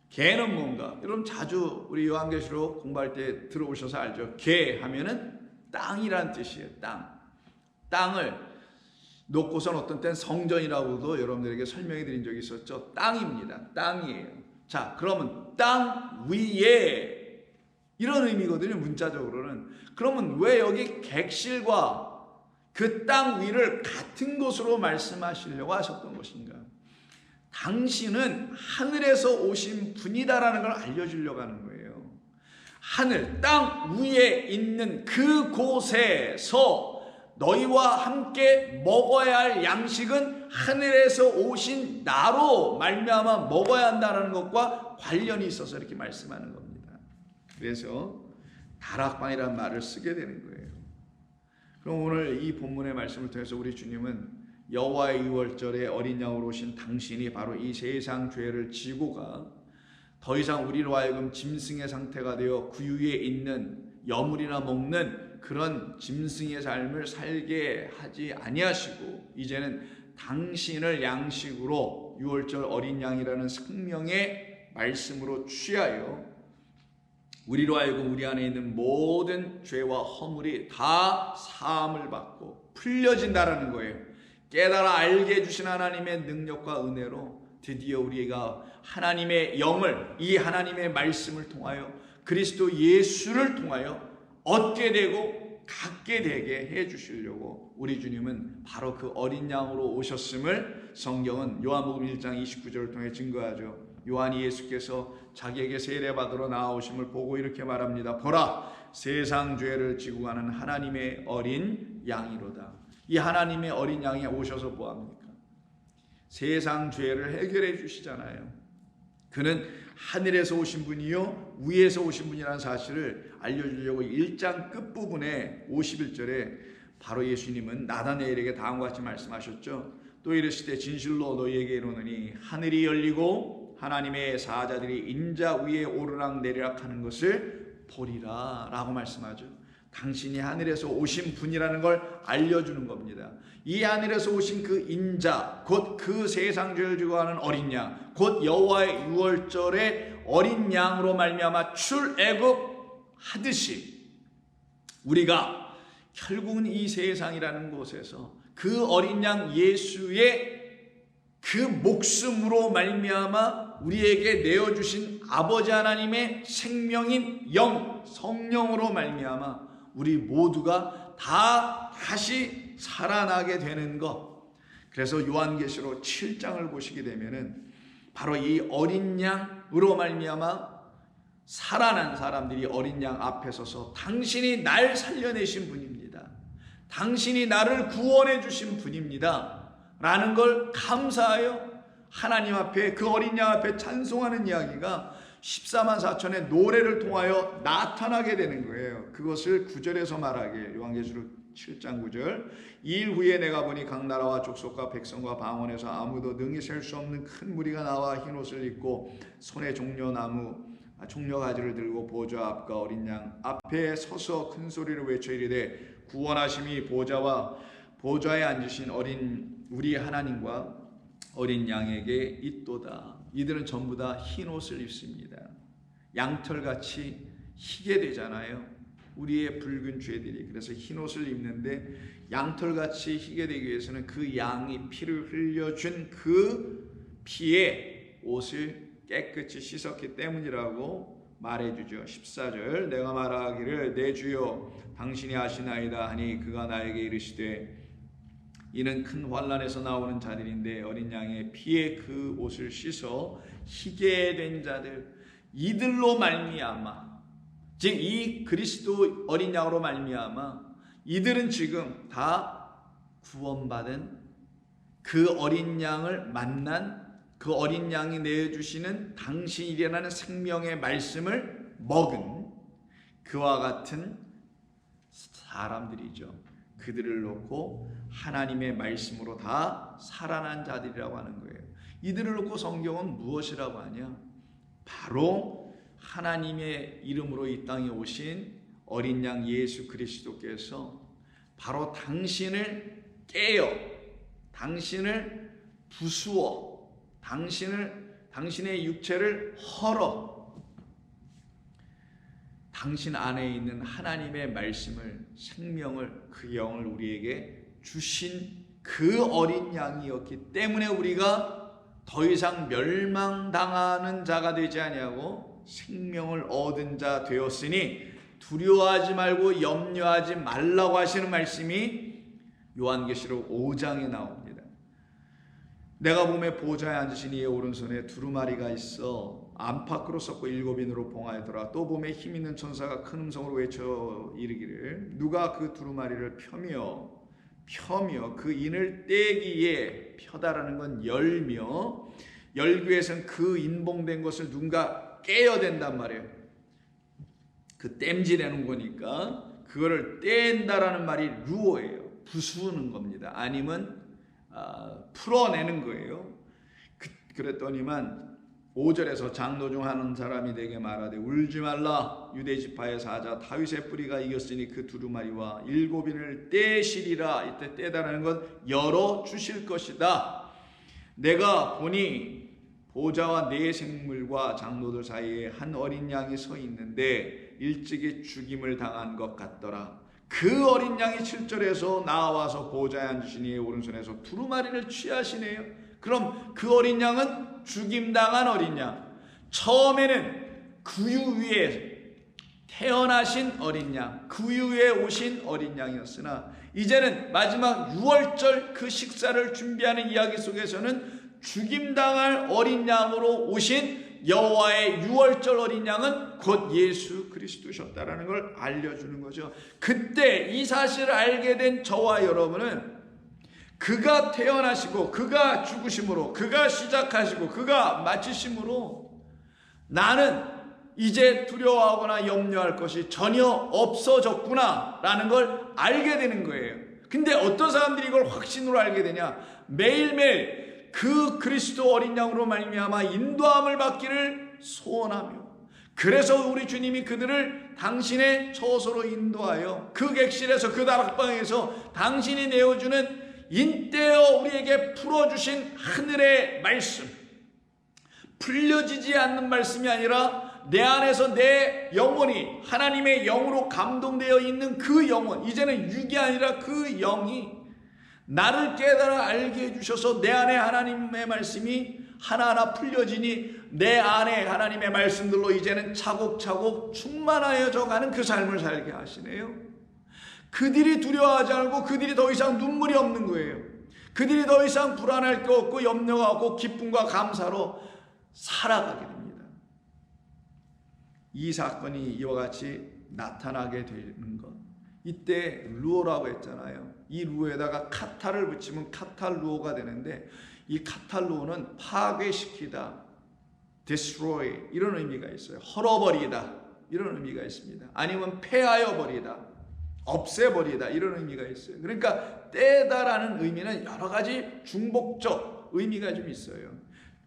게는 뭔가? 여러분 자주 우리 요한계시록 공부할 때 들어보셔서 알죠? 게 하면은 땅이라는 뜻이에요. 땅을 놓고선 어떤 땐 성전이라고도 여러분들에게 설명해 드린 적이 있었죠. 땅입니다. 땅이에요. 자, 그러면 땅 위에 이런 의미거든요. 문자적으로는. 그러면 왜 여기 객실과 그 땅 위를 같은 것으로 말씀하시려고 하셨던 것인가? 당신은 하늘에서 오신 분이다라는 걸 알려주려고 하는 거예요. 하늘, 땅 위에 있는 그곳에서 너희와 함께 먹어야 할 양식은 하늘에서 오신 나로 말미암아 먹어야 한다는 것과 관련이 있어서 이렇게 말씀하는 겁니다. 그래서 다락방이라는 말을 쓰게 되는 거예요. 그럼 오늘 이 본문의 말씀을 통해서 우리 주님은 여호와의 유월절에 어린 양으로 오신 당신이 바로 이 세상 죄를 지고가 더 이상 우리로 하여금 짐승의 상태가 되어 구유에 있는 여물이나 먹는 그런 짐승의 삶을 살게 하지 아니하시고, 이제는 당신을 양식으로 유월절 어린 양이라는 생명의 말씀으로 취하여 우리로 하여금 우리 안에 있는 모든 죄와 허물이 다 사함을 받고 풀려진다라는 거예요. 깨달아 알게 해주신 하나님의 능력과 은혜로 드디어 우리가 하나님의 영을, 이 하나님의 말씀을 통하여 그리스도 예수를 통하여 얻게 되고 갖게 되게 해주시려고 우리 주님은 바로 그 어린 양으로 오셨음을 성경은 요한복음 1장 29절을 통해 증거하죠. 요한이 예수께서 자기에게 세례받으러 나아오심을 보고 이렇게 말합니다. 보라, 세상 죄를 지고 가는 하나님의 어린 양이로다. 이 하나님의 어린 양이 오셔서 뭐합니까? 세상 죄를 해결해 주시잖아요. 그는 하늘에서 오신 분이요 위에서 오신 분이라는 사실을 알려주려고 1장 끝부분에 51절에 바로 예수님은 나다나엘에게 다음과 같이 말씀하셨죠. 또 이르시되 진실로 너희에게 이르노니 하늘이 열리고 하나님의 사자들이 인자 위에 오르락 내리락 하는 것을 보리라 라고 말씀하죠. 당신이 하늘에서 오신 분이라는 걸 알려주는 겁니다. 이 하늘에서 오신 그 인자, 곧 그 세상 죄를 지고 가는 어린 양, 곧 여호와의 유월절의 어린 양으로 말미암아 출애굽하듯이 우리가 결국은 이 세상이라는 곳에서 그 어린 양 예수의 그 목숨으로 말미암아 우리에게 내어주신 아버지 하나님의 생명인 영, 성령으로 말미암아 우리 모두가 다 다시 살아나게 되는 것. 그래서 요한계시록 7장을 보시게 되면은 바로 이 어린 양으로 말미암아 살아난 사람들이 어린 양 앞에 서서 당신이 날 살려내신 분입니다. 당신이 나를 구원해 주신 분입니다. 라는 걸 감사하여 하나님 앞에 그 어린 양 앞에 찬송하는 이야기가 14만 4천의 노래를 통하여 나타나게 되는 거예요. 그것을 9절에서 말하기에 요한계시록 7장 9절 이일 후에 내가 보니 각 나라와 족속과 백성과 방언에서 아무도 능히 셀 수 없는 큰 무리가 나와 흰옷을 입고 손에 종려가지를 들고 보좌 앞과 어린 양 앞에 서서 큰 소리를 외쳐 이르되 구원하심이 보좌에 앉으신 우리 하나님과 어린 양에게 있도다. 이들은 전부 다 흰옷을 입습니다. 양털같이 희게 되잖아요. 우리의 붉은 죄들이. 그래서 흰옷을 입는데 양털같이 희게 되기 위해서는 그 양이 피를 흘려준 그 피에 옷을 깨끗이 씻었기 때문이라고 말해주죠. 14절 내가 말하기를 내 주여 당신이 아시나이다 하니 그가 나에게 이르시되 이는 큰 환난에서 나오는 자들인데 어린 양의 피에 그 옷을 씻어 희게 된 자들 이들로 말미암아 즉 이 그리스도 어린 양으로 말미암아 이들은 지금 다 구원받은 그 어린 양을 만난 그 어린 양이 내어주시는 당신이라는 생명의 말씀을 먹은 그와 같은 사람들이죠. 그들을 놓고 하나님의 말씀으로 다 살아난 자들이라고 하는 거예요. 이들을 놓고 성경은 무엇이라고 하냐? 바로 하나님의 이름으로 이 땅에 오신 어린 양 예수 그리스도께서 바로 당신을 깨어 당신을 부수어 당신의 육체를 헐어 당신 안에 있는 하나님의 말씀을 생명을 그 영을 우리에게 주신 그 어린 양이었기 때문에 우리가 더 이상 멸망당하는 자가 되지 아니하고 생명을 얻은 자 되었으니 두려워하지 말고 염려하지 말라고 하시는 말씀이 요한계시록 5장에 나옵니다. 내가 보매 보좌에 앉으신 이의 오른손에 두루마리가 있어 안팎으로 썩고 7인으로 봉하였더라. 또 보매 힘있는 천사가 큰 음성으로 외쳐 이르기를 누가 그 두루마리를 펴며 그 인을 떼기에 펴다라는 건 열며 열기 위해서는 그 인봉된 것을 누군가 깨야 된단 말이에요. 그 땜질하는 거니까 그거를 뗀다라는 말이 루어예요. 부수는 겁니다. 아니면 풀어내는 거예요. 그랬더니만 5절에서 장로 중 한 사람이 내게 말하되 울지 말라 유대 지파의 사자 다윗의 뿌리가 이겼으니 그 두루마리와 7인을 떼시리라. 이때 떼다라는 건 열어 주실 것이다. 내가 보니 보좌와 네 생물과 장로들 사이에 한 어린 양이 서 있는데 일찍이 죽임을 당한 것 같더라. 그 어린 양이 7절에서 나와서 보좌에 앉으신 이의 오른손에서 두루마리를 취하시네요. 그럼 그 어린 양은 죽임당한 어린 양, 처음에는 구유 위에 태어나신 어린 양, 구유 위에 오신 어린 양이었으나 이제는 마지막 6월절 그 식사를 준비하는 이야기 속에서는 죽임당할 어린 양으로 오신 여호와의 6월절 어린 양은 곧 예수 그리스도셨다라는 걸 알려주는 거죠. 그때 이 사실을 알게 된 저와 여러분은 그가 태어나시고 그가 죽으심으로 그가 시작하시고 그가 마치심으로 나는 이제 두려워하거나 염려할 것이 전혀 없어졌구나 라는 걸 알게 되는 거예요. 근데 어떤 사람들이 이걸 확신으로 알게 되냐? 매일매일 그 그리스도 어린 양으로 말미암아 인도함을 받기를 소원하며 그래서 우리 주님이 그들을 당신의 처소로 인도하여 그 객실에서 그 다락방에서 당신이 내어주는 인대어 우리에게 풀어주신 하늘의 말씀, 풀려지지 않는 말씀이 아니라 내 안에서 내 영혼이 하나님의 영으로 감동되어 있는 그 영혼, 이제는 육이 아니라 그 영이 나를 깨달아 알게 해주셔서 내 안에 하나님의 말씀이 하나하나 풀려지니 내 안에 하나님의 말씀들로 이제는 차곡차곡 충만하여져 가는 그 삶을 살게 하시네요. 그들이 두려워하지 않고 그들이 더 이상 눈물이 없는 거예요. 그들이 더 이상 불안할 게 없고 염려가 없고 기쁨과 감사로 살아가게 됩니다. 이 사건이 이와 같이 나타나게 되는 것, 이때 루오라고 했잖아요. 이 루오에다가 카탈을 붙이면 카탈루오가 되는데, 이 카탈루오는 파괴시키다, destroy 이런 의미가 있어요. 헐어버리다 이런 의미가 있습니다. 아니면 폐하여 버리다, 없애버리다 이런 의미가 있어요. 그러니까 떼다라는 의미는 여러 가지 중복적 의미가 좀 있어요.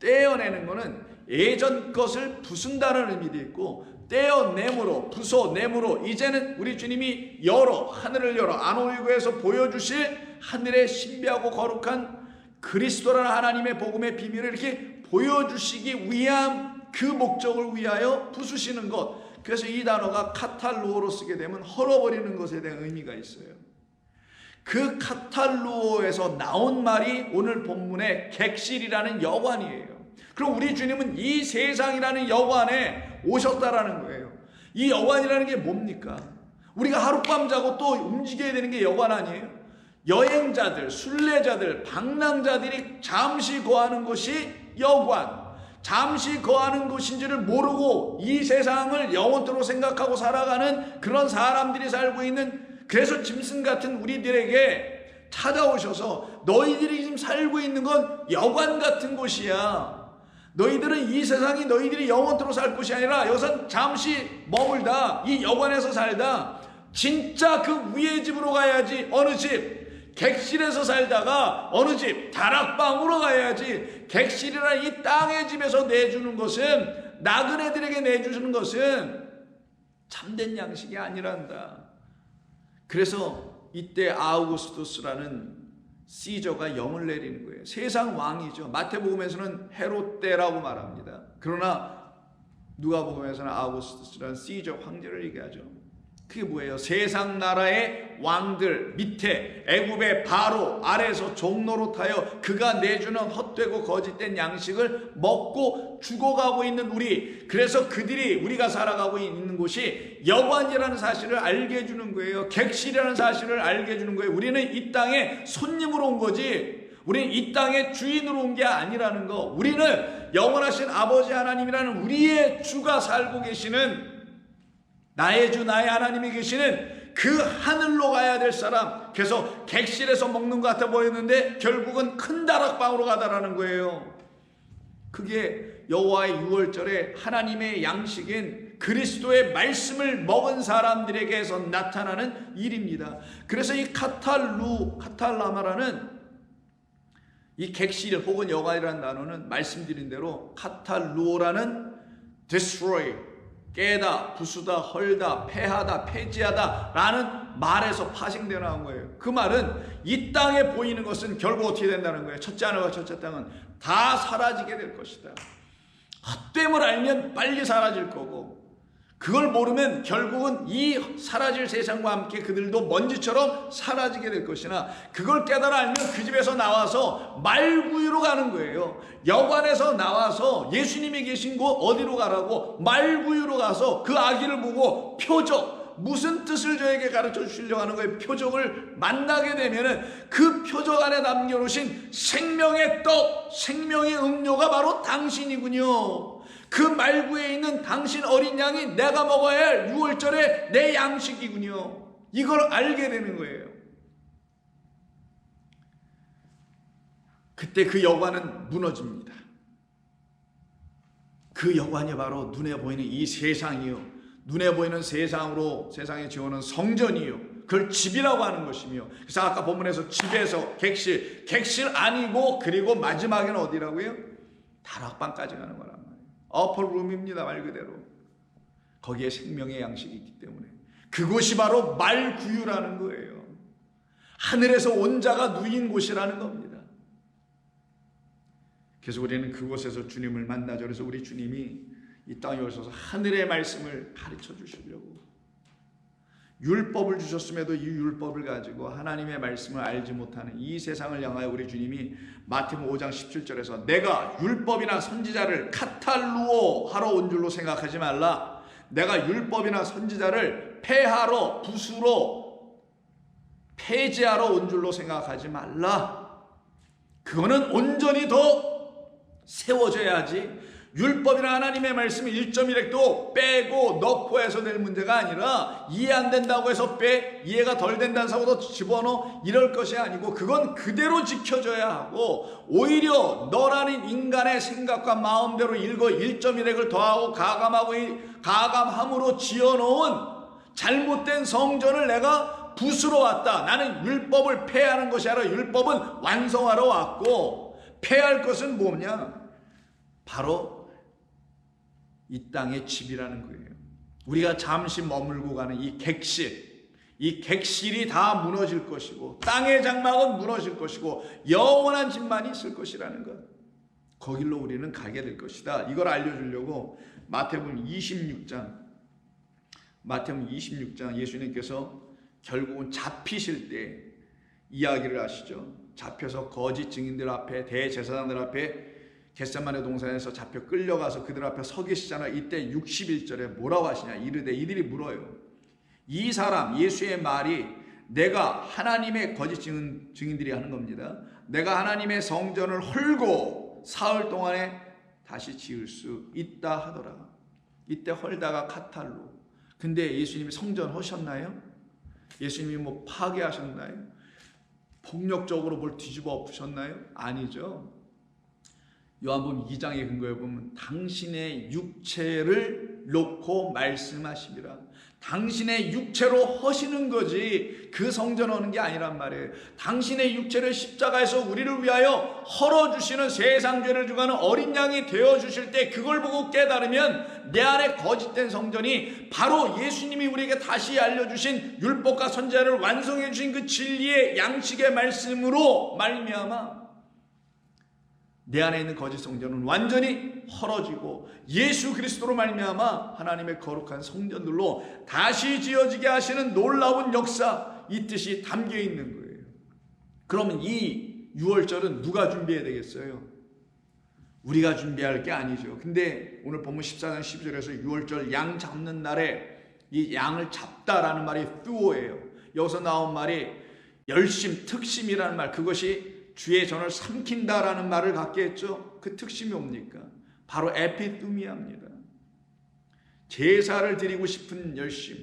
떼어내는 거는 예전 것을 부순다는 의미도 있고, 떼어내므로, 부숴내므로 이제는 우리 주님이 하늘을 열어 안오이고에서 보여주실 하늘의 신비하고 거룩한 그리스도라는 하나님의 복음의 비밀을 이렇게 보여주시기 위한 그 목적을 위하여 부수시는 것. 그래서 이 단어가 카탈루오로 쓰게 되면 헐어버리는 것에 대한 의미가 있어요. 그 카탈루오에서 나온 말이 오늘 본문의 객실이라는 여관이에요. 그럼 우리 주님은 이 세상이라는 여관에 오셨다라는 거예요. 이 여관이라는 게 뭡니까? 우리가 하룻밤 자고 또 움직여야 되는 게 여관 아니에요? 여행자들, 순례자들, 방랑자들이 잠시 거하는 곳이 여관. 잠시 거하는 곳인지를 모르고 이 세상을 영원토록 생각하고 살아가는 그런 사람들이 살고 있는, 그래서 짐승 같은 우리들에게 찾아오셔서 너희들이 지금 살고 있는 건 여관 같은 곳이야. 너희들은 이 세상이 너희들이 영원토록 살 곳이 아니라 여기서 잠시 머물다, 이 여관에서 살다. 진짜 그 위의 집으로 가야지. 어느 집? 객실에서 살다가 어느 집? 다락방으로 가야지. 객실이라는 이 땅의 집에서 내주는 것은, 나그네들에게 내주는 것은 참된 양식이 아니란다. 그래서 이때 아우구스투스라는 시저가 영을 내리는 거예요. 세상 왕이죠. 마태복음에서는 헤롯 때라고 말합니다. 그러나 누가복음에서는 아우구스투스라는 시저 황제를 얘기하죠. 그게 뭐예요? 세상 나라의 왕들 밑에 애굽의 바로 아래에서 종노릇하여 그가 내주는 헛되고 거짓된 양식을 먹고 죽어가고 있는 우리, 그래서 그들이, 우리가 살아가고 있는 곳이 여관이라는 사실을 알게 해주는 거예요. 객실이라는 사실을 알게 해주는 거예요. 우리는 이 땅에 손님으로 온 거지, 우리는 이 땅의 주인으로 온 게 아니라는 거. 우리는 영원하신 아버지 하나님이라는 우리의 주가 살고 계시는, 나의 주 나의 하나님이 계시는 그 하늘로 가야 될 사람. 그래서 객실에서 먹는 것 같아 보였는데 결국은 큰 다락방으로 가다라는 거예요. 그게 여호와의 유월절에 하나님의 양식인 그리스도의 말씀을 먹은 사람들에게서 나타나는 일입니다. 그래서 이 카탈라마라는 이 객실 혹은 여관이라는 단어는 말씀드린 대로 카탈루오라는 destroy, 깨다, 부수다, 헐다, 폐하다, 폐지하다 라는 말에서 파생되어 나온 거예요. 그 말은 이 땅에 보이는 것은 결국 어떻게 된다는 거예요. 첫째 하늘과 첫째 땅은 다 사라지게 될 것이다. 헛됨을 알면 빨리 사라질 거고, 그걸 모르면 결국은 이 사라질 세상과 함께 그들도 먼지처럼 사라지게 될 것이나, 그걸 깨달아 알면 그 집에서 나와서 말구유로 가는 거예요. 여관에서 나와서 예수님이 계신 곳 어디로 가라고? 말구유로 가서 그 아기를 보고 표적, 무슨 뜻을 저에게 가르쳐 주시려고 하는 거예요. 표적을 만나게 되면은 그 표적 안에 남겨놓으신 생명의 떡, 생명의 음료가 바로 당신이군요. 그 말구에 있는 당신 어린 양이 내가 먹어야 할 유월절의 내 양식이군요. 이걸 알게 되는 거예요. 그때 그 여관은 무너집니다. 그 여관이 바로 눈에 보이는 이 세상이요, 눈에 보이는 세상으로 세상에 지어오는 성전이요, 그걸 집이라고 하는 것이며, 그래서 아까 본문에서 집에서 객실 아니고, 그리고 마지막에는 어디라고요? 다락방까지 가는 거란 말이에요. 어퍼룸입니다. 말 그대로. 거기에 생명의 양식이 있기 때문에 그곳이 바로 말구유라는 거예요. 하늘에서 온 자가 누인 곳이라는 겁니다. 그래서 우리는 그곳에서 주님을 만나죠. 그래서 우리 주님이 이 땅에 오셔서 하늘의 말씀을 가르쳐 주시려고 율법을 주셨음에도 이 율법을 가지고 하나님의 말씀을 알지 못하는 이 세상을 향하여 우리 주님이 마태복음 5장 17절에서 내가 율법이나 선지자를 카탈루오 하러 온 줄로 생각하지 말라. 내가 율법이나 선지자를 폐하러, 부수러, 폐지하러 온 줄로 생각하지 말라. 그거는 온전히 더 세워져야지. 율법이나 하나님의 말씀이 1.1획도 빼고 넣고 해서 될 문제가 아니라 이해 안 된다고 해서 이해가 덜 된다는 사고도 집어넣어 이럴 것이 아니고 그건 그대로 지켜져야 하고 오히려 너라는 인간의 생각과 마음대로 읽어 1.1획을 더하고 가감함으로 지어놓은 잘못된 성전을 내가 부수러 왔다. 나는 율법을 폐하는 것이 아니라 율법은 완성하러 왔고 폐할 것은 뭐냐? 바로 이 땅의 집이라는 거예요. 우리가 잠시 머물고 가는 이 객실이 다 무너질 것이고 땅의 장막은 무너질 것이고 영원한 집만이 있을 것이라는 것. 거길로 우리는 가게 될 것이다. 이걸 알려주려고 마태복음 26장 예수님께서 결국은 잡히실 때 이야기를 하시죠. 잡혀서 거짓 증인들 앞에 대제사장들 앞에 겟세마네 동산에서 잡혀 끌려가서 그들 앞에 서 계시잖아요. 이때 61절에 뭐라고 하시냐. 이들이 물어요. 이 사람 예수의 말이 내가 하나님의 거짓 증인들이 하는 겁니다. 내가 하나님의 성전을 헐고 사흘 동안에 다시 지을 수 있다 하더라. 이때 헐다가 카탈로. 근데 예수님이 성전 하셨나요? 예수님이 뭐 파괴하셨나요? 폭력적으로 뭘 뒤집어 엎으셨나요? 아니죠. 요한복음 2장의 근거에 보면 당신의 육체를 놓고 말씀하시리라. 당신의 육체로 허시는 거지 그 성전 하는 게 아니란 말이에요. 당신의 육체를 십자가에서 우리를 위하여 헐어주시는 세상 죄를 주가는 어린 양이 되어주실 때 그걸 보고 깨달으면 내 안에 거짓된 성전이 바로 예수님이 우리에게 다시 알려주신 율법과 선지자를 완성해 주신 그 진리의 양식의 말씀으로 말미암아 내 안에 있는 거짓 성전은 완전히 헐어지고 예수 그리스도로 말미암아 하나님의 거룩한 성전들로 다시 지어지게 하시는 놀라운 역사, 이 뜻이 담겨 있는 거예요. 그러면 이 유월절은 누가 준비해야 되겠어요? 우리가 준비할 게 아니죠. 근데 오늘 본문 14장 12절에서 유월절 양 잡는 날에 이 양을 잡다라는 말이 뚜오예요. 여기서 나온 말이 열심, 특심이라는 말, 그것이 주의 전을 삼킨다라는 말을 갖게 했죠. 그 특심이 뭡니까? 바로 에피뚜미아입니다. 제사를 드리고 싶은 열심,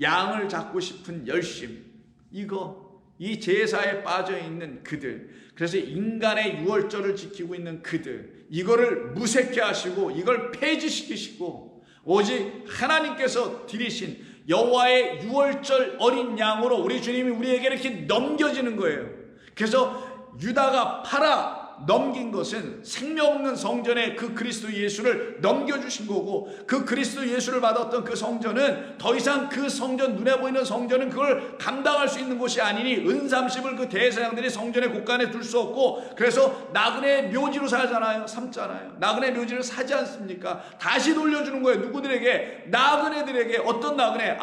양을 잡고 싶은 열심, 이 제사에 빠져 있는 그들, 그래서 인간의 유월절을 지키고 있는 그들, 이거를 무색해 하시고 이걸 폐지시키시고 오직 하나님께서 드리신 여호와의 유월절 어린 양으로 우리 주님이 우리에게 이렇게 넘겨지는 거예요. 그래서 유다가 팔아 넘긴 것은 생명 없는 성전에 그 그리스도 예수를 넘겨주신 거고, 그 그리스도 예수를 받았던 그 성전은 더 이상 그 성전, 눈에 보이는 성전은 그걸 감당할 수 있는 곳이 아니니 은삼십을 그 대제사장들이 성전의 곳간에 둘 수 없고, 그래서 나그네의 묘지로 삼잖아요. 나그네 묘지를 사지 않습니까? 다시 돌려주는 거예요. 누구들에게? 나그네들에게. 어떤 나그네?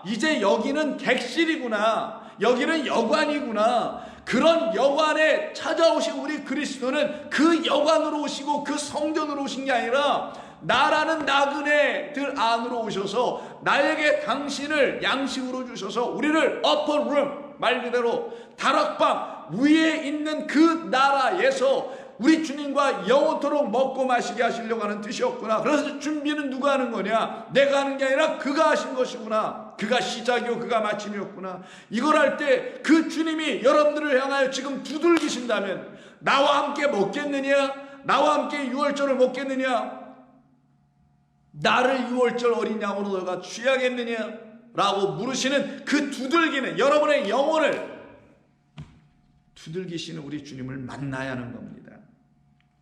이제 여기는 객실이구나, 여기는 여관이구나. 그런 여관에 찾아오신 우리 그리스도는 그 여관으로 오시고 그 성전으로 오신 게 아니라 나라는 나그네들 안으로 오셔서 나에게 당신을 양식으로 주셔서 우리를 upper room, 말 그대로 다락방 위에 있는 그 나라에서 우리 주님과 영원토록 먹고 마시게 하시려고 하는 뜻이었구나. 그래서 준비는 누가 하는 거냐? 내가 하는 게 아니라 그가 하신 것이구나. 그가 시작이요 그가 마침이었구나. 이걸 할 때 그 주님이 여러분들을 향하여 지금 두들기신다면 나와 함께 먹겠느냐? 나와 함께 유월절을 먹겠느냐? 나를 유월절 어린 양으로 너가 취하겠느냐? 라고 물으시는 그 두들기는, 여러분의 영혼을 두들기시는 우리 주님을 만나야 하는 겁니다.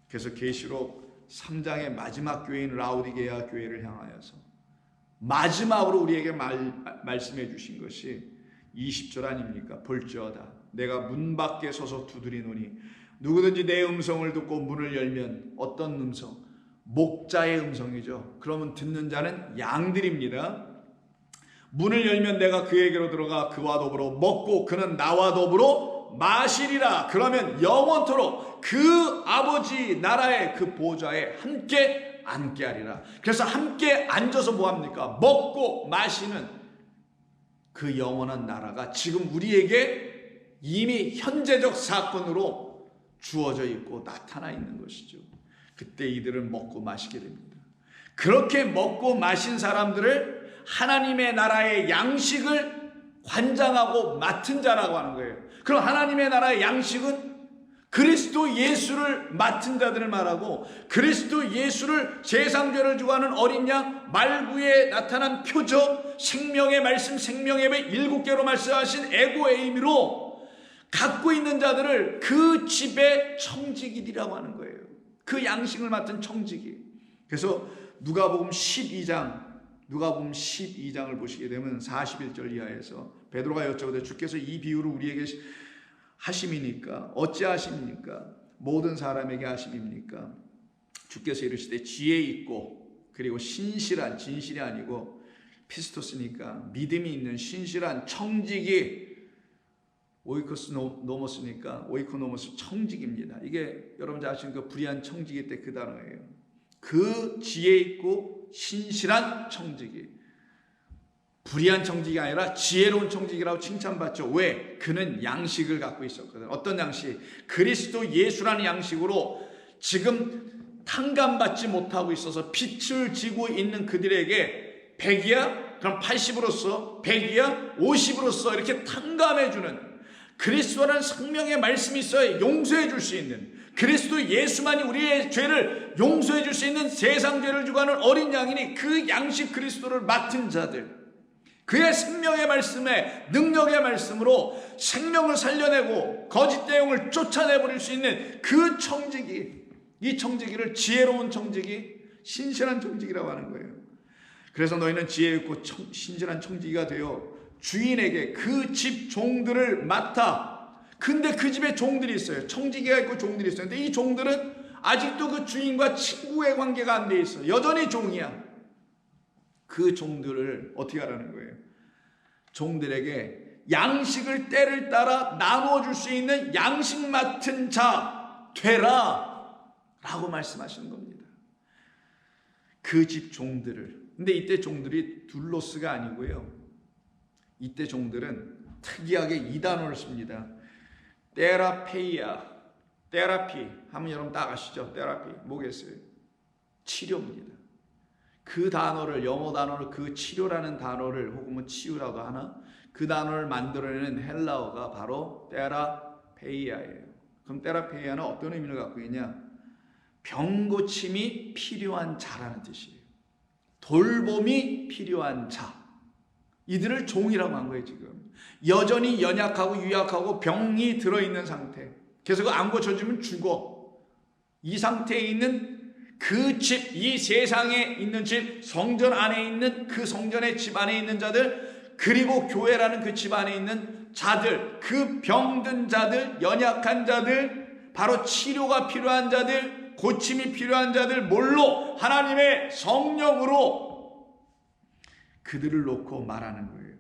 그래서 계시록 3장의 마지막 교회인 라오디게아 교회를 향하여서 마지막으로 우리에게 말씀해 주신 것이 20절 아닙니까? 볼지어다 내가 문 밖에 서서 두드리노니 누구든지 내 음성을 듣고 문을 열면, 어떤 음성? 목자의 음성이죠. 그러면 듣는 자는 양들입니다. 문을 열면 내가 그에게로 들어가 그와 더불어 먹고 그는 나와 더불어 마시리라. 그러면 영원토록 그 아버지 나라의 그 보좌에 함께 앉게 하리라. 그래서 함께 앉아서 뭐합니까? 먹고 마시는 그 영원한 나라가 지금 우리에게 이미 현재적 사건으로 주어져 있고 나타나 있는 것이죠. 그때 이들은 먹고 마시게 됩니다. 그렇게 먹고 마신 사람들을 하나님의 나라의 양식을 관장하고 맡은 자라고 하는 거예요. 그럼 하나님의 나라의 양식은 그리스도 예수를 맡은 자들을 말하고, 그리스도 예수를 세상죄를 지고 하는 어린 양, 말구에 나타난 표적, 생명의 말씀, 생명의 배 7개로 말씀하신 에고에이미로 갖고 있는 자들을 그 집의 청지기들이라고 하는 거예요. 그 양식을 맡은 청지기. 그래서 누가복음 12장을 보시게 되면 41절 이하에서 베드로가 여쭤보되 주께서 이 비유를 우리에게 하심이니까 어찌하심입니까? 모든 사람에게 하심입니까? 주께서 이르시되 지혜 있고 그리고 신실한, 진실이 아니고 피스토스니까 믿음이 있는 신실한 청직이, 오이코스 노모스니까 오이코노모스 청직입니다. 이게 여러분 잘 아시는 그 불의한 청직일 때 그 단어예요. 그 지혜 있고 신실한 청직이, 불의한 청직이 아니라 지혜로운 청직이라고 칭찬받죠. 왜? 그는 양식을 갖고 있었거든. 어떤 양식? 그리스도 예수라는 양식으로 지금 탕감받지 못하고 있어서 빛을 지고 있는 그들에게 100이야? 그럼 80으로서, 100이야? 50으로서 이렇게 탕감해주는, 그리스도라는 생명의 말씀이 있어야 용서해 줄 수 있는, 그리스도 예수만이 우리의 죄를 용서해 줄 수 있는 세상 죄를 지고 하는 어린 양이니 그 양식 그리스도를 맡은 자들, 그의 생명의 말씀에, 능력의 말씀으로 생명을 살려내고 거짓 대용을 쫓아내버릴 수 있는 그 청지기, 이 청지기를 지혜로운 청지기, 신실한 청지기라고 하는 거예요. 그래서 너희는 지혜 있고 신실한 청지기가 되어 주인에게 그 집 종들을 맡아. 근데 그 집에 종들이 있어요. 청지기가 있고 종들이 있어요. 근데 이 종들은 아직도 그 주인과 친구의 관계가 안 돼 있어. 여전히 종이야. 그 종들을 어떻게 하라는 거예요? 종들에게 양식을 때를 따라 나누어 줄 수 있는 양식 맡은 자 되라 라고 말씀하시는 겁니다. 그 집 종들을. 근데 이때 종들이 둘로스가 아니고요, 이때 종들은 특이하게 이 단어를 씁니다. 테라페이아. 테라피 하면 여러분 딱 아시죠? 테라피 뭐겠어요? 치료입니다. 그 단어를, 영어 단어를, 그 치료라는 단어를, 혹은 치유라고 하나, 그 단어를 만들어내는 헬라어가 바로 테라페이아예요. 그럼 테라페이아는 어떤 의미를 갖고 있냐? 병고침이 필요한 자라는 뜻이에요. 돌봄이 필요한 자. 이들을 종이라고 한 거예요. 지금 여전히 연약하고 유약하고 병이 들어있는 상태. 그래서 그 안 고쳐주면 죽어. 이 상태에 있는 그 집, 이 세상에 있는 집, 성전 안에 있는 그 성전의 집 안에 있는 자들, 그리고 교회라는 그 집 안에 있는 자들, 그 병든 자들, 연약한 자들, 바로 치료가 필요한 자들, 고침이 필요한 자들, 뭘로? 하나님의 성령으로 그들을 놓고 말하는 거예요.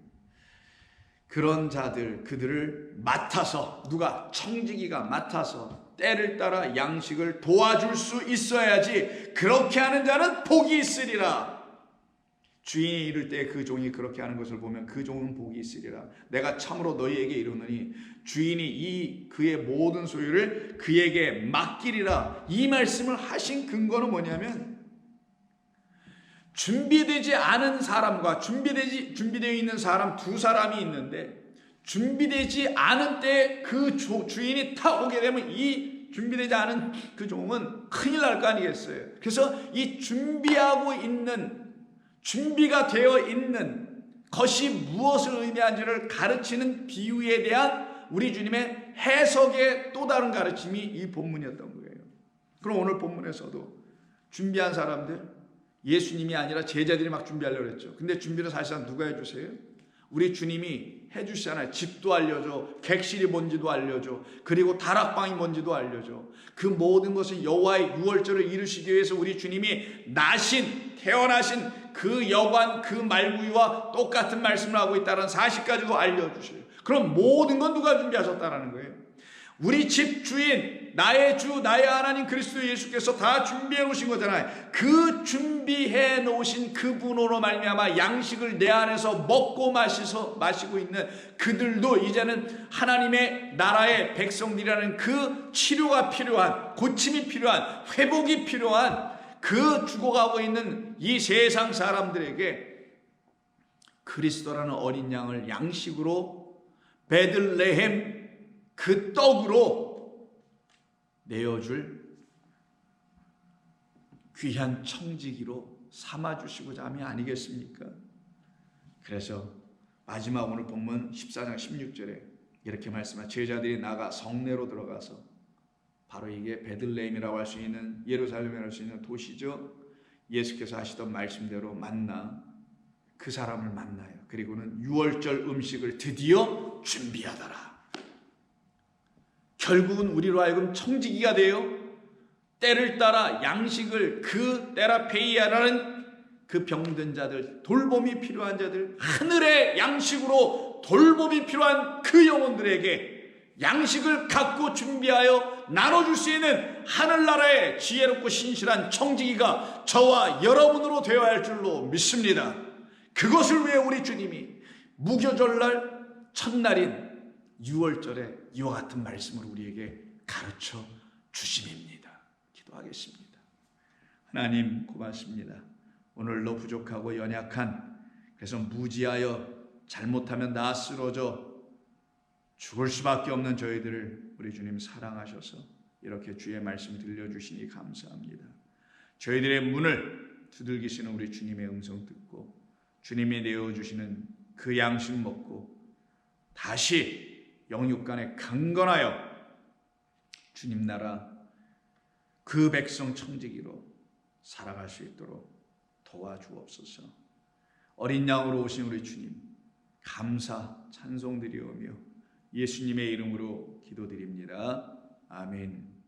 그런 자들, 그들을 맡아서, 누가? 청지기가 맡아서 때를 따라 양식을 도와줄 수 있어야지. 그렇게 하는 자는 복이 있으리라. 주인이 이를 때 그 종이 그렇게 하는 것을 보면 그 종은 복이 있으리라. 내가 참으로 너희에게 이르노니 주인이 그의 모든 소유를 그에게 맡기리라. 이 말씀을 하신 근거는 뭐냐면, 준비되지 않은 사람과 준비되어 있는 사람 두 사람이 있는데, 준비되지 않은 때 그 주인이 딱 오게 되면 이 준비되지 않은 그 종은 큰일 날 거 아니겠어요. 그래서 이 준비하고 있는, 준비가 되어 있는 것이 무엇을 의미하는지를 가르치는 비유에 대한 우리 주님의 해석의 또 다른 가르침이 이 본문이었던 거예요. 그럼 오늘 본문에서도 준비한 사람들, 예수님이 아니라 제자들이 막 준비하려고 했죠. 근데 준비는 사실상 누가 해주세요? 우리 주님이 해주시잖아요. 집도 알려줘, 객실이 뭔지도 알려줘, 그리고 다락방이 뭔지도 알려줘. 그 모든 것을 여호와의 유월절을 이루시기 위해서 우리 주님이 태어나신 그 여관, 그 말구유와 똑같은 말씀을 하고 있다는 사실까지도 알려주셔요. 그럼 모든 건 누가 준비하셨다는 거예요? 우리 집 주인, 나의 주, 나의 하나님 그리스도 예수께서 다 준비해 놓으신 거잖아요. 그 준비해 놓으신 그분으로 말미암아 양식을 내 안에서 먹고 마시고 있는 그들도 이제는 하나님의 나라의 백성들이라는 그 치료가 필요한, 고침이 필요한, 회복이 필요한 그 죽어가고 있는 이 세상 사람들에게 그리스도라는 어린 양을 양식으로 베들레헴 그 떡으로 내어줄 귀한 청지기로 삼아주시고자 함이 아니겠습니까? 그래서 마지막 오늘 본문 14장 16절에 이렇게 말씀하시죠. 제자들이 나가 성내로 들어가서, 바로 이게 베들레헴이라고 할 수 있는, 예루살렘이라고 할 수 있는 도시죠. 예수께서 하시던 말씀대로 만나 그 사람을 만나요. 그리고는 유월절 음식을 드디어 준비하더라. 결국은 우리로 하여금 청지기가 돼요. 때를 따라 양식을, 그 테라페이아라는 그 병든 자들, 돌봄이 필요한 자들, 하늘의 양식으로 돌봄이 필요한 그 영혼들에게 양식을 갖고 준비하여 나눠줄 수 있는 하늘나라의 지혜롭고 신실한 청지기가 저와 여러분으로 되어야 할 줄로 믿습니다. 그것을 위해 우리 주님이 무교절날 첫날인 6월절에 이와 같은 말씀을 우리에게 가르쳐 주심입니다. 기도하겠습니다. 하나님 고맙습니다. 오늘도 부족하고 연약한, 그래서 무지하여 잘못하면 다 쓰러져 죽을 수밖에 없는 저희들을 우리 주님 사랑하셔서 이렇게 주의 말씀 들려주시니 감사합니다. 저희들의 문을 두들기시는 우리 주님의 음성 듣고 주님이 내어주시는 그 양식 먹고 다시 영육간에 강건하여 주님 나라 그 백성 청지기로 살아갈 수 있도록 도와주옵소서. 어린 양으로 오신 우리 주님 감사 찬송드리오며 예수님의 이름으로 기도드립니다. 아멘.